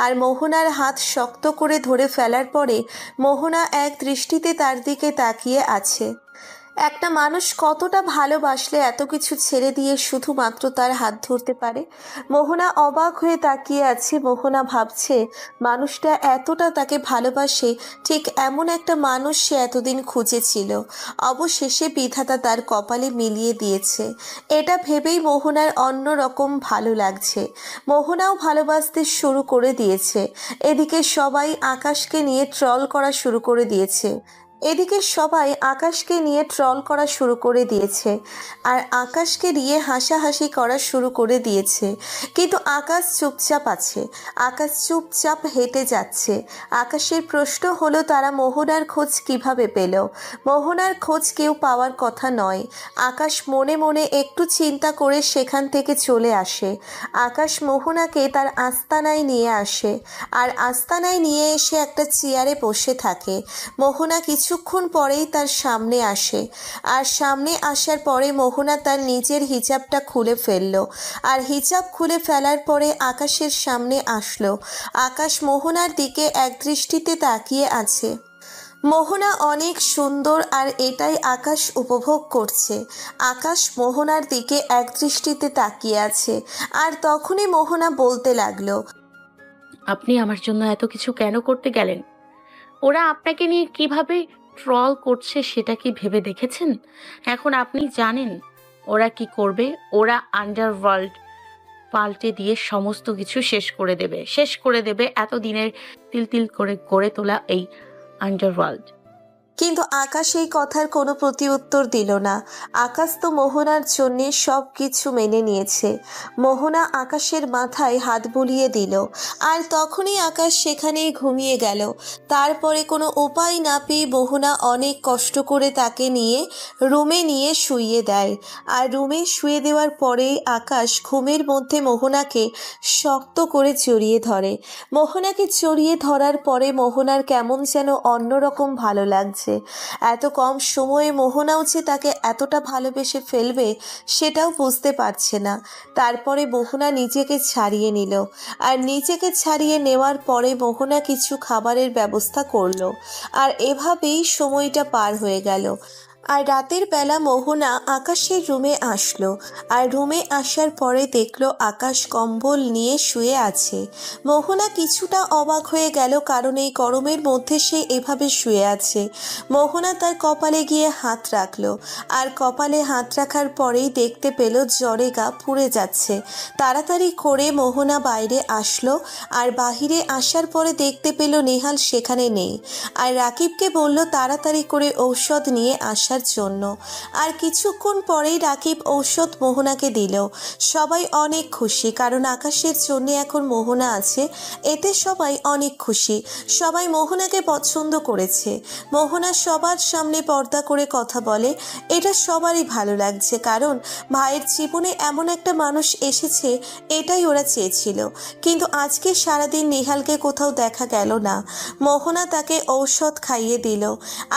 আর মোহনার হাত শক্ত করে ধরে ফেলার পরে মোহনা এক দৃষ্টিতে তার দিকে তাকিয়ে আছে। একটা মানুষ কতটা ভালোবাসলে এত কিছু ছেড়ে দিয়ে শুধুমাত্র তার হাত ধরতে পারে। মোহনা অবাক হয়ে তাকিয়ে আছে। মোহনা ভাবছে মানুষটা এতটা তাকে ভালোবাসে, ঠিক এমন একটা মানুষ সে এতদিন খুঁজেছিল। অবশেষে বিধাতা তার কপালে মিলিয়ে দিয়েছে। এটা ভেবেই মোহনার অন্যরকম ভালো লাগছে। মোহনাও ভালোবাসতে শুরু করে দিয়েছে। এদিকে সবাই আকাশকে নিয়ে ট্রল করা শুরু করে দিয়েছে। আর আকাশকে নিয়ে হাসাহাসি করা শুরু করে দিয়েছে। কিন্তু আকাশ চুপচাপ আছে। আকাশ চুপচাপ হেঁটে যাচ্ছে। আকাশের প্রশ্ন হলো তারা মোহনার খোঁজ কিভাবে পেল। মোহনার খোঁজ কেউ পাওয়ার কথা নয়। আকাশ মনে মনে একটু চিন্তা করে সেখান থেকে চলে আসে। আকাশ মোহনাকে তার আস্তানায় নিয়ে আসে, আর আস্তানায় নিয়ে এসে একটা চেয়ারে বসে থাকে। মোহনা কিছুক্ষণ পরেই তার সামনে আসে, আর সামনে আসার পরে মোহনা তার নিজের হিজাবটা খুলে ফেলল। আর হিজাব খুলে ফেলার পরে আকাশের সামনে আসলো। আকাশ মোহনার দিকে একদৃষ্টিতে তাকিয়ে আছে। মোহনা অনেক সুন্দর, আর এটাই আকাশ উপভোগ করছে। আকাশ মোহনার দিকে একদৃষ্টিতে তাকিয়ে আছে। আর তখনই মোহনা বলতে লাগলো, আপনি আমার জন্য এত কিছু কেন করতে গেলেন? ওরা আপনাকে নিয়ে কিভাবে ট্রল করছে সেটা কি ভেবে দেখেছেন? এখন আপনি জানেন ওরা কি করবে। ওরা আন্ডারওয়ার্ল্ড পাল্টে দিয়ে সমস্ত কিছু শেষ করে দেবে এতদিনের তিল তিল করে গড়ে তোলা এই আন্ডারওয়ার্ল্ড। কিন্তু আকাশ এই কথার কোনো প্রতিউত্তর দিল না। আকাশ তো মোহনার জন্যে সব কিছু মেনে নিয়েছে। মোহনা আকাশের মাথায় হাত বুলিয়ে দিল, আর তখনই আকাশ সেখানেই ঘুমিয়ে গেল। তারপরে কোনো উপায় না পেয়ে মোহনা অনেক কষ্ট করে তাকে নিয়ে রুমে নিয়ে শুইয়ে দেয়। আর রুমে শুয়ে দেওয়ার পরেই আকাশ ঘুমের মধ্যে মোহনাকে শক্ত করে জড়িয়ে ধরে। মোহনাকে জড়িয়ে ধরার পরে মোহনার কেমন যেন অন্যরকম ভালো লাগছে। লাগছে। এত কম সময়ে মোহনাও যে তাকে এতটা ভালোবেসে ফেলবে সেটাও বুঝতে পারছে না। তারপরে মোহনা নিজেকে ছাড়িয়ে নিল, আর নিজেকে ছাড়িয়ে নেওয়ার পরে মোহনা কিছু খাবারের ব্যবস্থা করলো। আর এভাবেই সময়টা পার হয়ে গেল। আর রাতের বেলা মোহনা আকাশের রুমে আসলো, আর রুমে আসার পরে দেখলো আকাশ কম্বল নিয়ে শুয়ে আছে। মোহনা কিছুটা অবাক হয়ে গেল, কারণ এই গরমের মধ্যে সে এভাবে শুয়ে আছে। মোহনা তার কপালে গিয়ে হাত রাখলো, আর কপালে হাত রাখার পরেই দেখতে পেল জ্বরে গা পুড়ে যাচ্ছে। তাড়াতাড়ি করে মোহনা বাইরে আসলো, আর বাহিরে আসার পরে দেখতে পেল নেহাল সেখানে নেই। আর রাকিবকে বলল তাড়াতাড়ি করে ঔষধ নিয়ে আসার জন্য। আর কিছুক্ষণ পরেই রাকিব ঔষধ মোহনাকে দিল। সবাই অনেক খুশি, কারণ আকাশের জন্য এখন মোহনা আছে, এতে সবাই অনেক খুশি। সবাই মোহনাকে পছন্দ করেছে। মোহনা সবার সামনে পর্দা করে কথা বলে, এটা সবারই ভালো লাগছে, কারণ ভাইয়ের জীবনে এমন একটা মানুষ এসেছে, এটাই ওরা চেয়েছিল। কিন্তু আজকে সারাদিন নেহালকে কোথাও দেখা গেল না। মোহনা তাকে ঔষধ খাইয়ে দিল,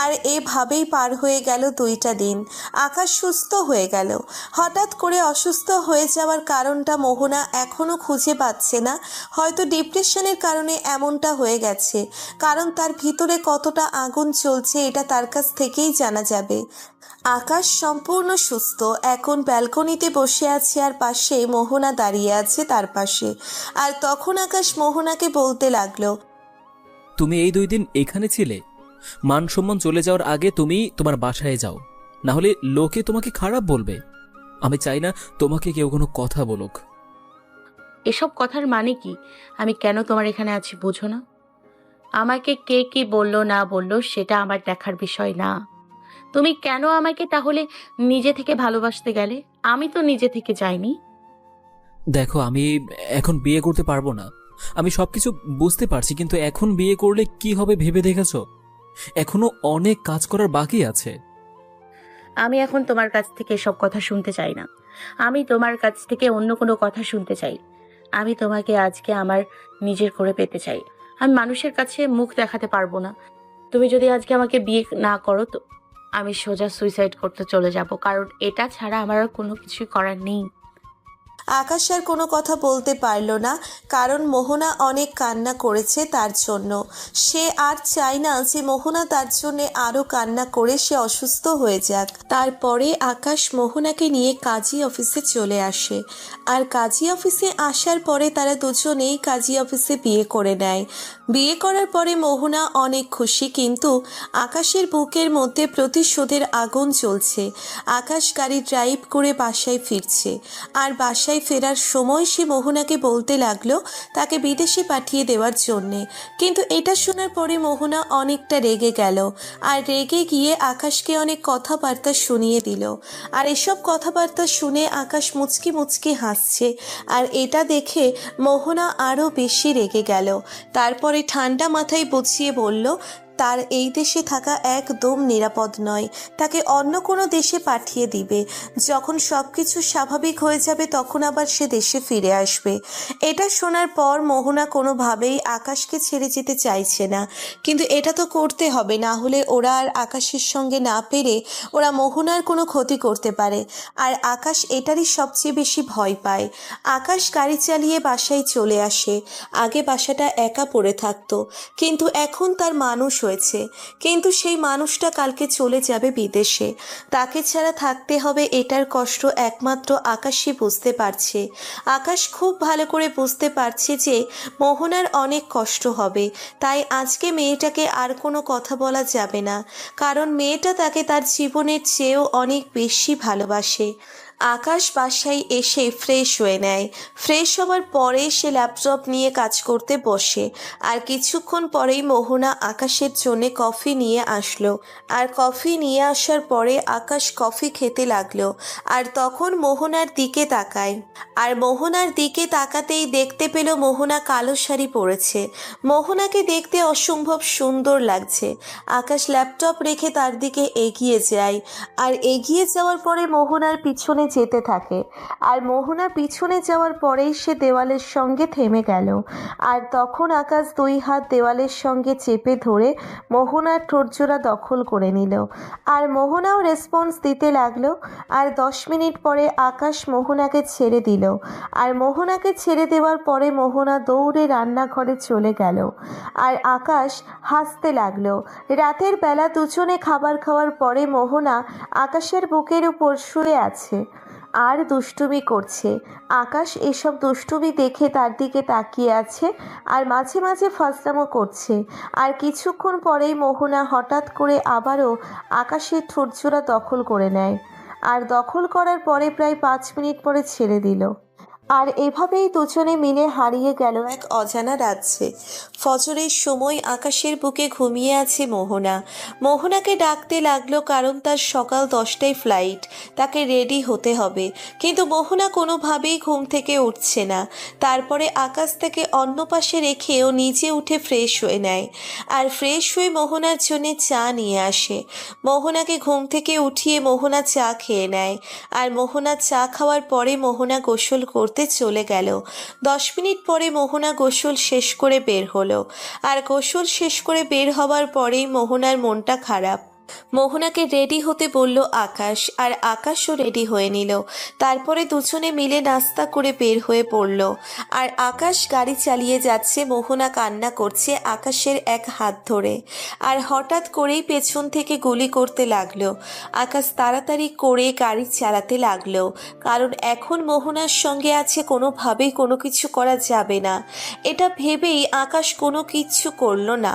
আর এভাবেই পার হয়ে গেল 2টা দিন। আকাশ সুস্থ হয়ে গেল। হঠাৎ করে অসুস্থ হয়ে যাওয়ার কারণটা মোহনা এখনও খুঁজে পাচ্ছে না। হয়তো ডিপ্রেশনের কারণে এমনটা হয়ে গেছে, কারণ তার ভিতরে কতটা আগুন চলছে এটা তার কাছ থেকেই জানা যাবে। আকাশ সম্পূর্ণ সুস্থ, এখন ব্যালকনিতে বসে আছে, আর পাশে মোহনা দাঁড়িয়ে আছে তার পাশে। আর তখন আকাশ মোহনাকে বলতে লাগলো, তুমি এই 2 দিন এখানে ছিলে? মান সম্মান চলে যাওয়ার আগে তুমি তোমার বাসায় যাও, না হলে লোকে তোমাকে খারাপ বলবে। আমি চাই না তোমাকে কেউ কোনো কথা বলুক। এসব কথার মানে কি? আমি কেন তোমার এখানে আছি বুঝো না? আমাকে কে কি বললো না বললো সেটা আমার দেখার বিষয় না। তুমি কেন আমাকে তাহলে নিজে থেকে ভালোবাসতে গেলে? আমি তো নিজে থেকে যাইনি। দেখো, আমি এখন বিয়ে করতে পারবো না। আমি সবকিছু বুঝতে পারছি, কিন্তু এখন বিয়ে করলে কি হবে ভেবে দেখেছো? এখনো অনেক কাজ করার বাকি আছে। আমি এখন তোমার কাছ থেকে এসব কথা শুনতে চাই না। আমি তোমার কাছ থেকে অন্য কোনো কথা শুনতে চাই। আমি তোমাকে আজকে আমার নিজের করে পেতে চাই। আমি মানুষের কাছে মুখ দেখাতে পারবো না। তুমি যদি আজকে আমাকে বিয়ে না করো তো আমি সোজা সুইসাইড করতে চলে যাব, কারণ এটা ছাড়া আমার আর কোনো কিছুই করার নেই। আকাশ আর কোনো কথা বলতে পারল না, কারণ মোহনা অনেক কান্না করেছে তার জন্য। সে আর চায় না যে মোহনা তার জন্য আরও কান্না করে সে অসুস্থ হয়ে যাক। তারপরে আকাশ মোহনাকে নিয়ে কাজী অফিসে চলে আসে, আর কাজী অফিসে আসার পরে তারা দুজনেই কাজী অফিসে বিয়ে করে নেয়। বিয়ে করার পরে মোহনা অনেক খুশি, কিন্তু আকাশের বুকের মধ্যে প্রতিশোধের আগুন জ্বলছে। আকাশ গাড়ি ড্রাইভ করে বাসায় ফিরছে, আর বাসায় ফেরার সময় সে মোহনাকে বলতে লাগলো তাকে বিদেশে পাঠিয়ে দেওয়ার জন্যে। কিন্তু এটা শোনার পরে মোহনা অনেকটা রেগে গেল, আর রেগে গিয়ে আকাশকে অনেক কথাবার্তা শুনিয়ে দিল। আর এসব কথাবার্তা শুনে আকাশ মুচকি মুচকি হাসছে, আর এটা দেখে মোহনা আরও বেশি রেগে গেল। তারপরে ঠান্ডা মাথায় বুঝিয়ে বলল তার এই দেশে থাকা একদম নিরাপদ নয়, তাকে অন্য কোনো দেশে পাঠিয়ে দিবে। যখন সব কিছু স্বাভাবিক হয়ে যাবে তখন আবার সে দেশে ফিরে আসবে। এটা শোনার পর মোহনা কোনোভাবেই আকাশকে ছেড়ে যেতে চাইছে না, কিন্তু এটা তো করতে হবে, না হলে ওরা আর আকাশের সঙ্গে না পেরে ওরা মোহনার কোনো ক্ষতি করতে পারে। আর আকাশ এটারই সবচেয়ে বেশি ভয় পায়। আকাশ গাড়ি চালিয়ে বাসায় চলে আসে। আগে বাসাটা একা পড়ে থাকতো, কিন্তু এখন তার মানুষ হয়েছে। কিন্তু সেই মানুষটা কালকে চলে যাবে বিদেশে, তাকে ছাড়া থাকতে হবে, এটার কষ্ট একমাত্র আকাশই বুঝতে পারছে। আকাশ খুব ভালো করে বুঝতে পারছে যে মোহনার অনেক কষ্ট হবে, তাই আজকে মেয়েটাকে আর কোনো কথা বলা যাবে না, কারণ মেয়েটা তাকে তার জীবনের চেয়েও অনেক বেশি ভালোবাসে। আকাশ বাসায় এসে ফ্রেশ হয়ে নেয়। ফ্রেশ হওয়ার পরে সে ল্যাপটপ নিয়ে কাজ করতে বসে। আর কিছুক্ষণ পরেই মোহনা আকাশের জন্য কফি নিয়ে আসলো। আর কফি নিয়ে আসার পরে আকাশ কফি খেতে লাগলো, আর তখন মোহনার দিকে তাকায়। আর মোহনার দিকে তাকাতেই দেখতে পেল মোহনা কালো শাড়ি পরেছে। মোহনাকে দেখতে অসম্ভব সুন্দর লাগছে। আকাশ ল্যাপটপ রেখে তার দিকে এগিয়ে যায়, আর এগিয়ে যাওয়ার পরে মোহনার পিছনে যেতে থাকে। আর মোহনা পিছনে যাওয়ার পরেই সে দেওয়ালের সঙ্গে থেমে গেল। আর তখন আকাশ 2 হাত দেওয়ালের সঙ্গে চেপে ধরে মোহনার ঠোঁটজোড়া দখল করে নিল। আর মোহনাও রেসপন্স দিতে লাগলো। আর 10 মিনিট পরে আকাশ মোহনাকে ছেড়ে দিল। আর মোহনাকে ছেড়ে দেওয়ার পরে মোহনা দৌড়ে রান্নাঘরে চলে গেল। আর আকাশ হাসতে লাগলো। রাতের বেলা দুজনে খাবার খাওয়ার পরে মোহনা আকাশের বুকের উপর শুয়ে আছে আর দুষ্টুমি করছে। আকাশ এসব দুষ্টুমি দেখে তার দিকে তাকিয়ে আছে আর মাঝে মাঝে ফাজলামো করছে। আর কিছুক্ষণ পরেই মোহনা হঠাৎ করে আবারও আকাশের ঠোঁটজোড়া দখল করে নেয়। আর দখল করার পরে প্রায় 5 মিনিট পরে ছেড়ে দিল। আর এভাবেই দুজনে মিলে হারিয়ে গেল এক অজানা রাজ্যে। ফজরের সময় আকাশের বুকে ঘুমিয়ে আছে মোহনা। মোহনাকে ডাকতে লাগলো কারণ তার সকাল 10টায় ফ্লাইট, তাকে রেডি হতে হবে। কিন্তু মোহনা কোনোভাবেই ঘুম থেকে উঠছে না। তারপরে আকাশ তাকে অন্য পাশে রেখে ও নিজে উঠে ফ্রেশ হয়ে নেয়। আর ফ্রেশ হয়ে মোহনার জন্য চা নিয়ে আসে। মোহনাকে ঘুম থেকে উঠিয়ে মোহনা চা খেয়ে নেয়। আর মোহনা চা খাওয়ার পরে মোহনা গোসল করতে চলে গেল। 10 মিনিট পরে মোহনা গোসল শেষ করে বের হলো। আর গোসল শেষ করে বের হওয়ার পরেই মোহনার মনটা খারাপ। মোহনাকে রেডি হতে বলল আকাশ, আর আকাশও রেডি হয়ে নিল। তারপরে দুজনে মিলে নাস্তা করে বের হয়ে পড়ল। আর আকাশ গাড়ি চালিয়ে যাচ্ছে, মোহনা কান্না করছে আকাশের এক হাত ধরে। আর হঠাৎ করেই পেছন থেকে গুলি করতে লাগলো। আকাশ তাড়াতাড়ি করে গাড়ি চালাতে লাগলো, কারণ এখন মোহনার সঙ্গে আছে, কোনোভাবেই কোনো কিছু করা যাবে না। এটা ভেবেই আকাশ কোনো কিচ্ছু করলো না।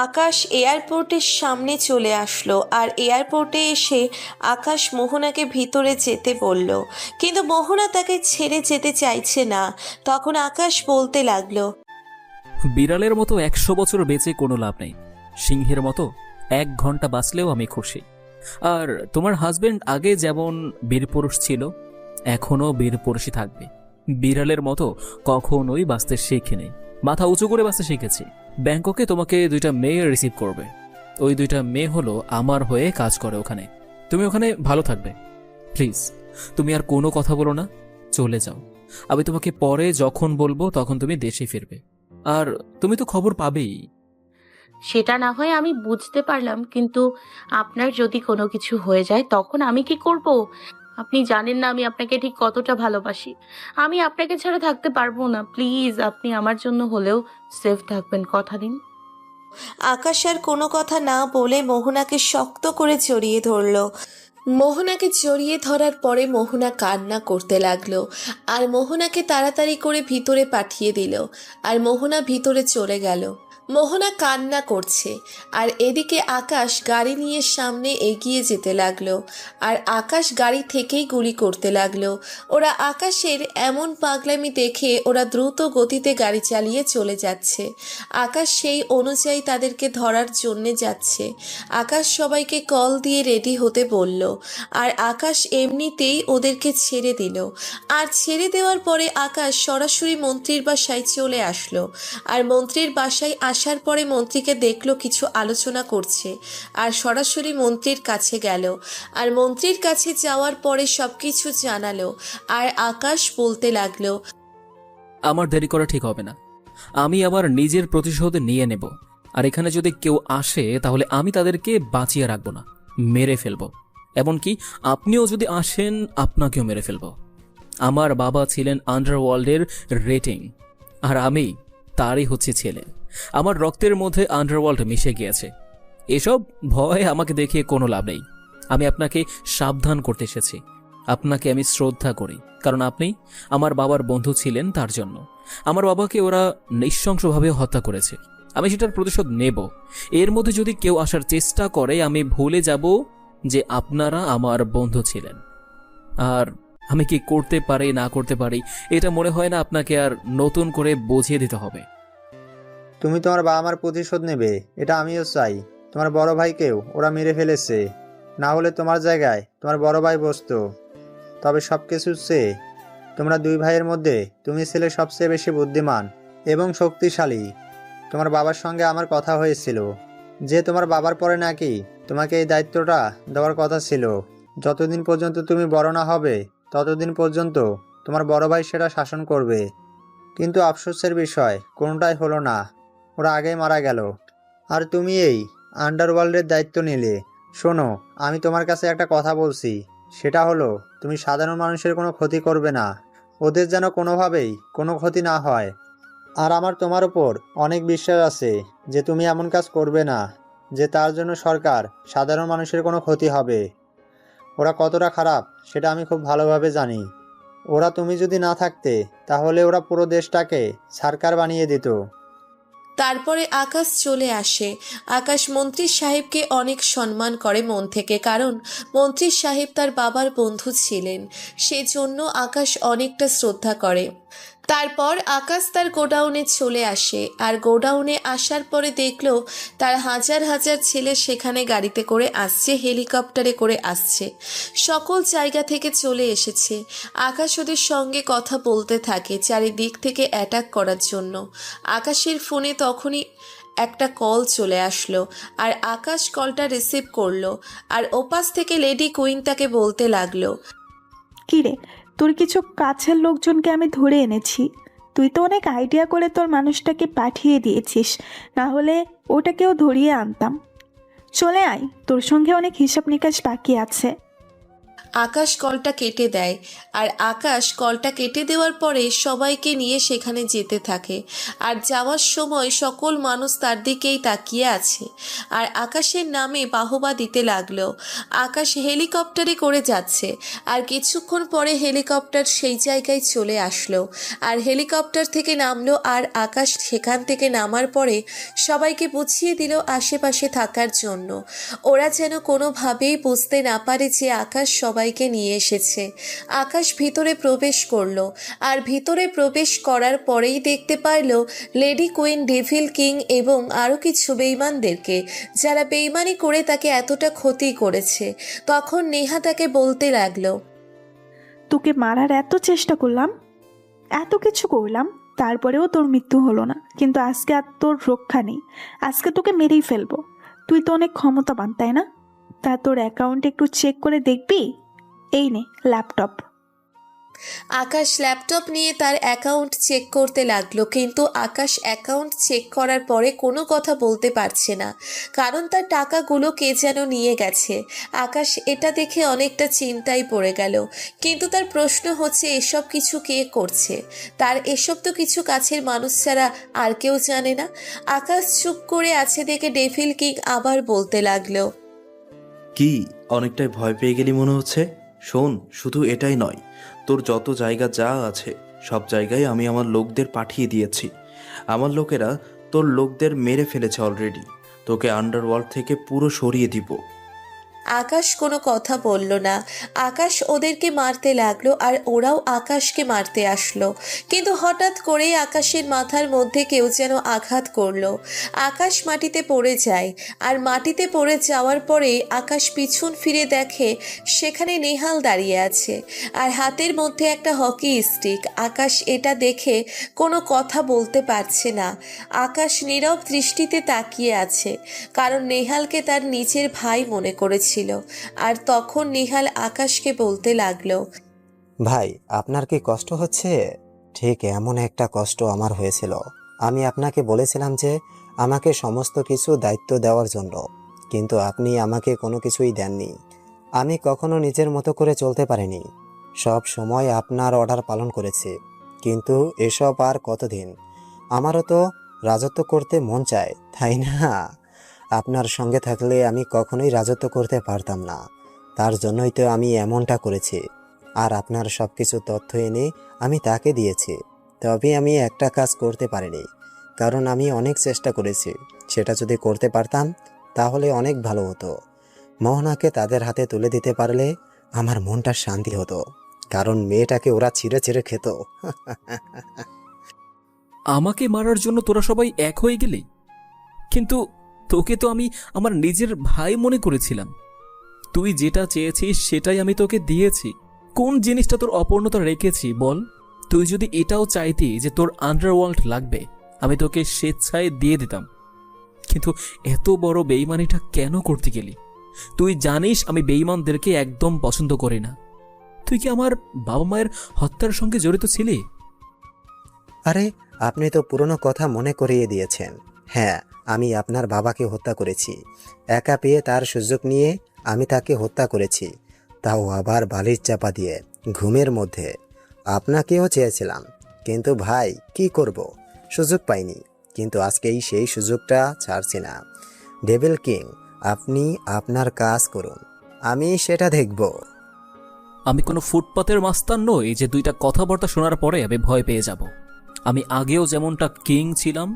আকাশ এয়ারপোর্টের সামনে চলে আসলো। আর এয়ারপোর্টে এসে আকাশ মোহনাকে ভিতরে যেতে বলল, কিন্তু মোহনা তাকে ছেড়ে যেতে চাইছে না। তখন আকাশ বলতে লাগলো, বিড়ালের মতো 100 বছর বেঁচে কোনো লাভ নেই, সিংহের মতো 1 ঘন্টা বাঁচলেও আমি খুশি। আর তোমার হাজবেন্ড আগে যেমন বীরপুরুষ ছিল, এখনো বীরপুরুষই থাকবে। বিড়ালের মতো কখনোই বাঁচতে শেখেনি, মাথা উঁচু করে বাঁচতে শিখেছি। ব্যাংককে তোমাকে 2টা মেয়ে রিসিভ করবে। ওই 2টা মেয়ে হলো আমার হয়ে কাজ করে ওখানে। তুমি ওখানে ভালো থাকবে। প্লিজ তুমি আর কোনো কথা বলো না, চলে যাও। আমি তোমাকে পরে যখন বলবো তখন তুমি দেশে ফিরবে। আর তুমি তো খবর পাবেই। সেটা না হয় আমি বুঝতে পারলাম, কিন্তু আপনার যদি কোনো কিছু হয়ে যায় তখন আমি কি করব? আপনি জানেন না আমি আপনাকে ঠিক কতটা ভালোবাসি। আমি আপনাকে ছাড়া থাকতে পারবো না। প্লিজ আপনি আমার জন্য হলেও সেফ থাকবেন, কথা দিন। আকাশ আর কোনো কথা না বলে মোহনাকে শক্ত করে জড়িয়ে ধরলো। মোহনাকে জড়িয়ে ধরার পরে মোহনা কান্না করতে লাগলো। আর মোহনাকে তাড়াতাড়ি করে ভিতরে পাঠিয়ে দিল। আর মোহনা ভিতরে চলে গেল। মোহনা কান্না করছে। আর এদিকে আকাশ গাড়ি নিয়ে সামনে এগিয়ে যেতে লাগলো। আর আকাশ গাড়ি থেকেই গুলি করতে লাগলো। ওরা আকাশের এমন পাগলামি দেখে ওরা দ্রুত গতিতে গাড়ি চালিয়ে চলে যাচ্ছে। আকাশ সেই অনুযায়ী তাদেরকে ধরার জন্যে যাচ্ছে। আকাশ সবাইকে কল দিয়ে রেডি হতে বলল। আর আকাশ এমনিতেই ওদেরকে ছেড়ে দিল। আর ছেড়ে দেওয়ার পরে আকাশ সরাসরি মন্ত্রীর বাসায় চলে আসলো। আর মন্ত্রীর বাসায় আসার পরে মন্ত্রীকে দেখলো কিছু আলোচনা করছে। আর সরাসরি মন্ত্রীর কাছে গেল। আর মন্ত্রীর কাছে যাওয়ার পরে সবকিছু জানালো। আর আকাশ বলতে লাগলো, আমার দেরি করা ঠিক হবে না। আমি আবার নিজের প্রতিশোধ নিয়ে নেব। আর এখানে যদি কেউ আসে তাহলে আমি তাদেরকে বাঁচিয়ে রাখবো না, মেরে ফেলবো। এমনকি আপনিও যদি আসেন আপনাকেও মেরে ফেলবো। আমার বাবা ছিলেন আন্ডারওয়ার্ল্ডের রেটিং, আর আমি তারই হচ্ছে ছেলে। আমার রক্তের মধ্যে আন্ডারওয়ার্ল্ড মিশে গিয়েছে। এসব ভয় আমাকে দেখিয়ে কোনো লাভ নেই। আমি আপনাকে সাবধান করতে এসেছি। আপনাকে আমি শ্রদ্ধা করি, কারণ আপনি আমার বাবার বন্ধু ছিলেন। তার জন্য আমার বাবাকে ওরা নৃশংসভাবে হত্যা করেছে। আমি সেটার প্রতিশোধ নেব। এর মধ্যে যদি কেউ আসার চেষ্টা করে আমি ভুলে যাব যে আপনারা আমার বন্ধু ছিলেন। আর আমি কি করতে পারি না করতে পারি এটা মনে হয় না আপনাকে আর নতুন করে বুঝিয়ে দিতে হবে। তুমি তোমার বাবা মার প্রতিশোধ নেবে, এটা আমিও চাই। তোমার বড় ভাইকেও ওরা মেরে ফেলেছে, না হলে তোমার জায়গায় তোমার বড় ভাই বসতো। তবে সব কিছু চেয়ে তোমরা 2 ভাইয়ের মধ্যে তুমি ছিলে সবচেয়ে বেশি বুদ্ধিমান এবং শক্তিশালী। তোমার বাবার সঙ্গে আমার কথা হয়েছিল যে তোমার বাবার পরে নাকি তোমাকে এই দায়িত্বটা দেওয়ার কথা ছিল। যতদিন পর্যন্ত তুমি বড় না হবে ততদিন পর্যন্ত তোমার বড় ভাই সেটা শাসন করবে। কিন্তু আফসোসের বিষয় কোনোটাই হলো না, ওরা আগেই মারা গেল। আর তুমি এই আন্ডারওয়ার্ল্ডের দায়িত্ব নিলে। শোনো, আমি তোমার কাছে একটা কথা বলছি, সেটা হলো তুমি সাধারণ মানুষের কোনো ক্ষতি করবে না, ওদের যেন কোনোভাবেই কোনো ক্ষতি না হয়। আর আমার তোমার উপর অনেক বিশ্বাস আছে যে তুমি এমন কাজ করবে না যে তার জন্য সরকার সাধারণ মানুষের কোনো ক্ষতি হবে। ওরা কতটা খারাপ সেটা আমি খুব ভালোভাবে জানি। ওরা তুমি যদি না থাকতে তাহলে ওরা পুরো দেশটাকে সরকার বানিয়ে দিত। তারপরে আকাশ চলে আসে। আকাশ মন্ত্রী সাহেবকে অনেক সম্মান করে মন থেকে, কারণ মন্ত্রী সাহেব তার বাবার বন্ধু ছিলেন, সেজন্য আকাশ অনেকটা শ্রদ্ধা করে। তারপর আকাশ তার গোডাউনে চলে আসে, আর গোডাউনে আসার পরে দেখলো তার হাজার হাজার ছেলে সেখানে গাড়িতে করে আসছে, হেলিকপ্টারে করে আসছে, সকল জায়গা থেকে চলে এসেছে। আকাশ ওদের সঙ্গে কথা বলতে থাকে চারিদিক থেকে অ্যাটাক করার জন্য। আকাশের ফোনে তখনই একটা কল চলে আসলো, আর আকাশ কলটা রিসিভ করলো, আর ওপাশ থেকে লেডি কুইন তাকে বলতে লাগলো, কিরে, তোর কিছু কাছের লোকজনকে আমি ধরে এনেছি। তুই তো অনেক আইডিয়া করে তোর মানুষটাকে পাঠিয়ে দিয়েছিস, না হলে ওটাকেও ধরিয়ে আনতাম। চলে আয়, তোর সঙ্গে অনেক হিসাব নিকাশ বাকি আছে। আকাশ কলটা কেটে দেয়, আর আকাশ কলটা কেটে দেওয়ার পরে সবাইকে নিয়ে সেখানে যেতে থাকে। আর যাওয়ার সময় সকল মানুষ তার দিকেই তাকিয়ে আছে, আর আকাশের নামে বাহবা দিতে লাগলো। আকাশ হেলিকপ্টারে করে যাচ্ছে, আর কিছুক্ষণ পরে হেলিকপ্টার সেই জায়গায় চলে আসলো, আর হেলিকপ্টার থেকে নামলো। আর আকাশ সেখান থেকে নামার পরে সবাইকে বুঝিয়ে দিল আশেপাশে থাকার জন্য। ওরা যেন কোনোভাবেই বুঝতে না পারে যে আকাশ সবাইকে নিয়ে এসেছে। আকাশ ভিতরে প্রবেশ করলো, আর ভিতরে প্রবেশ করার পরেই দেখতে পাইল লেডি কুইন, ডেভিল কিং এবং আরও কিছু বেইমানদেরকে, যারা বেইমানি করে তাকে এতটা ক্ষতি করেছে। তখন নেহা তাকে বলতে লাগলো, তোকে মারার এত চেষ্টা করলাম, এত কিছু করলাম, তারপরেও তোর মৃত্যু হলো না। কিন্তু আজকে আর তোর রক্ষা নেই, আজকে তোকে মেরেই ফেলবো। তুই তো অনেক ক্ষমতাবান, তাই না? তা তোর অ্যাকাউন্ট একটু চেক করে দেখবি? এই নে ল্যাপটপ। আকাশ ল্যাপটপ নিয়ে তার অ্যাকাউন্ট চেক করতে লাগলো, কিন্তু আকাশ অ্যাকাউন্ট চেক করার পরে কোনো কথা বলতে পারছে না, কারণ তার টাকাগুলো কে যেন নিয়ে গেছে। আকাশ এটা দেখে অনেকটা চিন্তায় পড়ে গেল, কিন্তু তার প্রশ্ন হচ্ছে এসব কিছু কে করছে? তার এসব তো কিছু কাছের মানুষ ছাড়া আর কেউ জানে না। আকাশ চুপ করে আছে দেখে ডেভিল কিং আবার বলতে লাগলো, কি অনেকটাই ভয় পেয়ে গেলি মনে হচ্ছে? শোন, শুধু এটাই নয়, তোর যত জায়গা যা আছে সব জায়গায় আমি আমার লোকদের পাঠিয়ে দিয়েছি। আমার লোকেরা তোর লোকদের মেরে ফেলেছে অলরেডি। তোকে আন্ডারওয়ার্ল্ড থেকে পুরো সরিয়ে দিব। আকাশ কোনো কথা বলল না। আকাশ ওদেরকে মারতে লাগলো, আর ওরাও আকাশকে মারতে আসলো, কিন্তু হঠাৎ করেই আকাশের মাথার মধ্যে কেউ যেন আঘাত করলো। আকাশ মাটিতে পড়ে যায়, আর মাটিতে পড়ে যাওয়ার পরে আকাশ পিছন ফিরে দেখে সেখানে নেহাল দাঁড়িয়ে আছে, আর হাতের মধ্যে একটা হকি স্টিক। আকাশ এটা দেখে কোনো কথা বলতে পারছে না। আকাশ নীরব দৃষ্টিতে তাকিয়ে আছে, কারণ নেহালকে তার নিজের ভাই মনে করেছে। আর তখন নিহাল আকাশকে বলতে লাগলো, ভাই, আপনার কি কষ্ট হচ্ছে? ঠিক এমন একটা কষ্ট আমার হয়েছিল। আমি আপনাকে বলেছিলাম যে আমাকে সমস্ত কিছু দায়িত্ব দেওয়ার জন্য, কিন্তু আপনি আমাকে কোনো কিছুই দেননি। আমি কখনো নিজের মতো করে চলতে পারিনি, সব সময় আপনার অর্ডার পালন করেছি। কিন্তু এসব আর কতদিন? আমারও তো রাজত্ব করতে মন চায়, তাই না? আপনার সঙ্গে থাকলে আমি কখনোই রাজত্ব করতে পারতাম না, তার জন্যই তো আমি এমনটা করেছি। আর আপনার সব কিছু তথ্য এনে আমি তাকে দিয়েছি। তবে আমি একটা কাজ করতে পারিনি, কারণ আমি অনেক চেষ্টা করেছি। সেটা যদি করতে পারতাম তাহলে অনেক ভালো হতো। মোহনাকে তাদের হাতে তুলে দিতে পারলে আমার মনটা শান্তি হতো, কারণ মেয়েটাকে ওরা ছিঁড়ে ছিঁড়ে খেত। আমাকে মারার জন্য তোরা সবাই এক হয়ে গেলি, কিন্তু তোকে তো আমি আমার নিজের ভাই মনে করেছিলাম। তুই যেটা চেয়েছিস সেটাই আমি তোকে দিয়েছি। কোন জিনিসটা তোর অপূর্ণতা রেখেছি বল? তুই যদি এটাও চাইতি যে তোর আন্ডারওয়ার্ল্ড লাগবে, আমি তোকে স্বেচ্ছায় দিয়ে দিতাম। কিন্তু এত বড় বেইমানিটা কেন করতে গেলি? তুই জানিস আমি বেঈমানদেরকে একদম পছন্দ করি না। তুই কি আমার বাবা মায়ের হত্যার সঙ্গে জড়িত ছিলি? আরে, আপনি তো পুরনো কথা মনে করিয়ে দিয়েছেন। হ্যাঁ, আমি আপনার বাবাকে হত্যা করেছি। একা পেয়ে তার সুযোগ নিয়ে আমি তাকে হত্যা করেছি, তাও আবার বালির চাপা দিয়ে, ঘুমের মধ্যে। আপনাকেও চেয়েছিলাম, কিন্তু ভাই কি করব, সুযোগ পাইনি। কিন্তু আজকেই সেই সুযোগটা ছাড়ছি না। ডেভিল কিং, আপনি আপনার কাজ করুন, আমি সেটা দেখব। আমি কোনো ফুটপাতের মাস্তান নই যে দুইটা কথাবার্তা শোনার পরে আমি ভয় পেয়ে যাব। আমি আগেও যেমনটা কিং ছিলাম,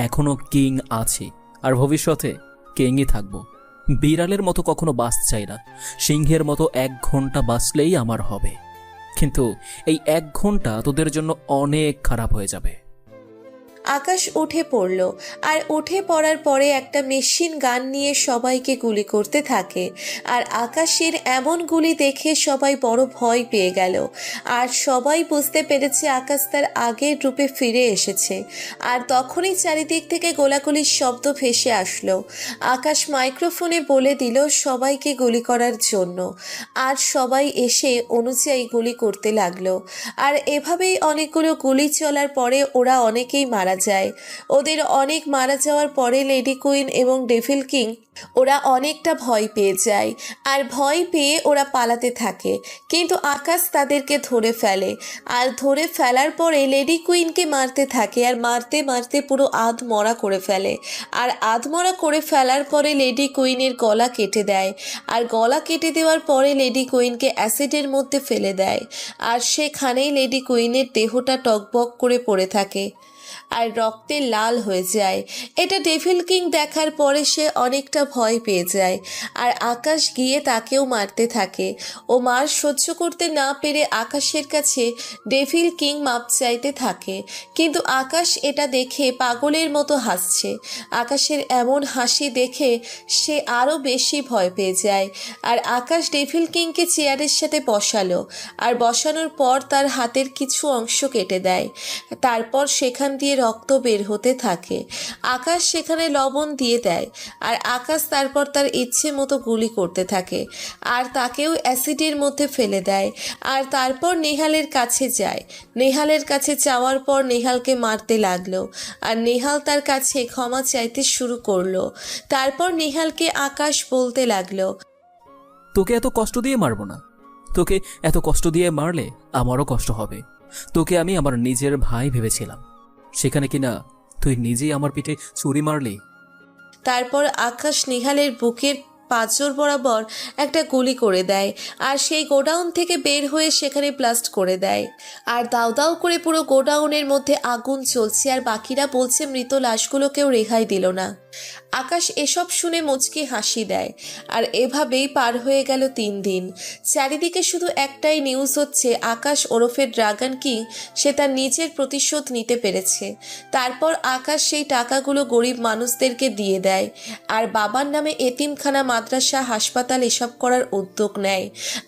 এখনো কিং আছি, আর ভবিষ্যতে কিংই থাকবো। বিড়ালের মতো কখনো বাঁচ চাই না, সিংহের মতো 1 ঘন্টা বাঁচলেই আমার হবে। কিন্তু এই 1 ঘন্টা তোদের জন্য অনেক খারাপ হয়ে যাবে। আকাশ উঠে পড়ল, আর উঠে পড়ার পরে একটা মেশিন গান নিয়ে সবাইকে গুলি করতে থাকে। আর আকাশের এমন গুলি দেখে সবাই বড় ভয় পেয়ে গেল। আর সবাই বুঝতে পেরেছে আকাশ তার আগের রূপে ফিরে এসেছে। আর তখনই চারিদিক থেকে গোলাগুলির শব্দ ভেসে আসলো। আকাশ মাইক্রোফোনে বলে দিল সবাইকে গুলি করার জন্য। আর সবাই এসে অনুযায়ী গুলি করতে লাগলো। আর এভাবেই অনেকগুলো গুলি চলার পরে ওরা অনেকেই মারা যায়। ওদের অনেক মারা যাওয়ার পরে লেডি কুইন এবং ডেভিল কিং ওরা অনেকটা ভয় পেয়ে যায়। আর ভয় পেয়ে ওরা পালাতে থাকে, কিন্তু আকাশ তাদেরকে ধরে ফেলে। আর ধরে ফেলার পরে লেডি কুইনকে মারতে থাকে, আর মারতে মারতে পুরো আধমরা করে ফেলে। আর আধমরা করে ফেলার পরে লেডি কুইনের গলা কেটে দেয়। আর গলা কেটে দেওয়ার পরে লেডি কুইনকে অ্যাসিডের মধ্যে ফেলে দেয়। আর সেখানেই লেডি কুইনের দেহটা টকবক করে পড়ে থাকে আর রক্তে লাল হয়ে যায়। এটা ডেভিল কিং দেখার পরে সে অনেকটা ভয় পেয়ে যায়। আর আকাশ গিয়ে তাকেও মারতে থাকে। ও মার সহ্য করতে না পেরে আকাশের কাছে ডেভিল কিং মাপ চাইতে থাকে, কিন্তু আকাশ এটা দেখে পাগলের মতো হাসছে। আকাশের এমন হাসি দেখে সে আরও বেশি ভয় পেয়ে যায়। আর আকাশ ডেভিল কিংকে চেয়ারের সাথে বসালো, আর বসানোর পর তার হাতের কিছু অংশ কেটে দেয়। তারপর সেখান দিয়ে রক্ত বের হতে থাকে। আকাশ সেখানে লবণ দিয়ে দেয়। আর আকাশ তারপর তার ইচ্ছে মতো গুলি করতে থাকে, আর তাকেও অ্যাসিডের মধ্যে ফেলে দেয়। আর তারপর নেহালের কাছে যায়। নেহালের কাছে যাওয়ার পর নেহালকে মারতে লাগলো। আর নেহাল তার কাছে ক্ষমা চাইতে শুরু করলো। তারপর নেহালকে আকাশ বলতে লাগলো, তোকে এত কষ্ট দিয়ে মারবো না। তোকে এত কষ্ট দিয়ে মারলে আমারও কষ্ট হবে। তোকে আমি আমার নিজের ভাই ভেবেছিলাম, সেখানে কিনা তুই নিজেই আমার পিঠে ছুরি মারলি। তারপর আকাশ নেহালের বুকের পাঁজর বরাবর একটা গুলি করে দেয়। আর সেই গোডাউন থেকে বের হয়ে সেখানে ব্লাস্ট করে দেয়। আর দাউ দাউ করে পুরো গোডাউনের মধ্যে আগুন জ্বলছে। আর বাকিরা বলছে মৃত লাশগুলোকেও রেহাই দিল না। আকাশ এসব শুনে মুচকি হাসি দেয়। আর এভাবেই পার হয়ে গেল 3 দিন। চারিদিকে শুধু একটাই নিউজ হচ্ছে, আকাশ ওরফে ড্রাগন কিং সে তার নিজের প্রতিশোধ নিতে পেরেছে। তারপর আকাশ সেই টাকাগুলো গরিব মানুষদেরকে দিয়ে দেয়। আর বাবার নামে এতিমখানা, মাদ্রাসা, হাসপাতাল এসব করার উদ্যোগ নেয়।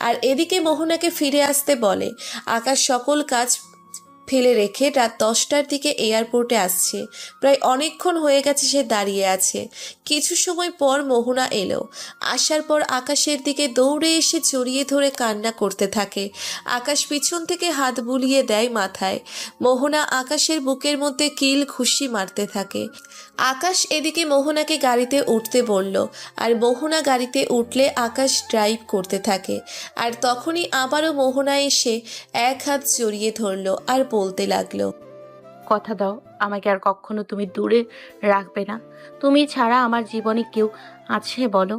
আর এদিকে মোহনাকে ফিরে আসতে বলে। আকাশ সকল কাজ ফেলে রেখে রাত 10টার দিকে এয়ারপোর্টে আসছে। প্রায় অনেকক্ষণ হয়ে গেছে সে দাঁড়িয়ে আছে। কিছু সময় পর মোহনা এলো। আসার পর আকাশের দিকে দৌড়ে এসে জড়িয়ে ধরে কান্না করতে থাকে। আকাশ পিছন থেকে হাত বুলিয়ে দেয় মাথায়। মোহনা আকাশের বুকের মধ্যে কিল ঘুষি মারতে থাকে। আকাশ এদিকে মোহনাকে গাড়িতে উঠতে বলল। আর মোহনা গাড়িতে উঠলে আকাশ ড্রাইভ করতে থাকে। আর তখনই আবারও মোহনা এসে এক হাত জড়িয়ে ধরল আর বলতে লাগলো, কথা দাও আমাকে আর কখনো তুমি দূরে রাখবে না। তুমি ছাড়া আমার জীবনে কেউ আছে বলো?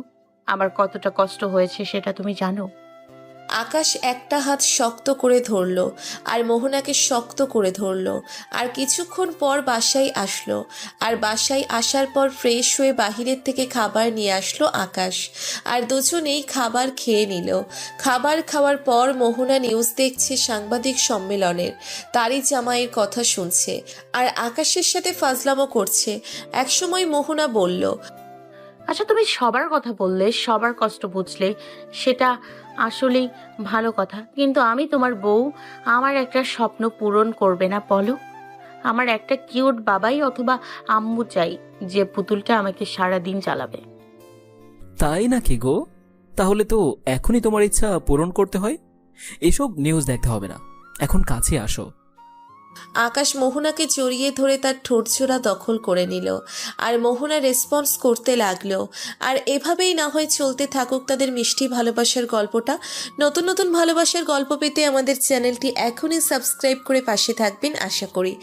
আমার কতটা কষ্ট হয়েছে সেটা তুমি জানো। আকাশ একটা হাত শক্ত করে ধরল আর মোহনাকে শক্ত করে ধরল। আর কিছুক্ষণ পর বাসায় আসলো। আর বাসায় আসার পর ফ্রেশ হয়ে বাহিরের থেকে খাবার নিয়ে আসলো আকাশ। আর দুজনেই খাবার খেয়ে নিল। খাবার খাওয়ার পর মোহনা নিউজ দেখছে সাংবাদিক সম্মেলনের। তারই জামাইয়ের কথা শুনছে আর আকাশের সাথে ফাজলামো করছে। একসময় মোহনা বলল, আচ্ছা তুমি সবার কথা বললে, সবার কষ্ট বুঝলে, সেটা আসলেই ভালো কথা, কিন্তু আমি তোমার বউ, আমার একটা স্বপ্ন পূরণ করবে না বলো? আমার একটা কিউট বাবাই অথবা আম্মু চাই, যে পুতুলটা আমাকে সারা দিন চালাবে। তাই নাকি গো? তাহলে তো এখনই তোমার ইচ্ছা পূরণ করতে হয়। এসব নিউজ দেখতে হবে না, এখন কাছে আসো। আকাশ মোহনাকে জড়িয়ে ধরে তার ঠোঁটজোড়া দখল করে নিল, আর মোহনা রেসপন্স করতে লাগলো। আর এভাবেই না হয় চলতে থাকুক তাদের মিষ্টি ভালোবাসার গল্পটা। নতুন নতুন ভালোবাসার গল্প পেতে আমাদের চ্যানেলটি এখনই সাবস্ক্রাইব করে পাশে থাকবেন আশা করি।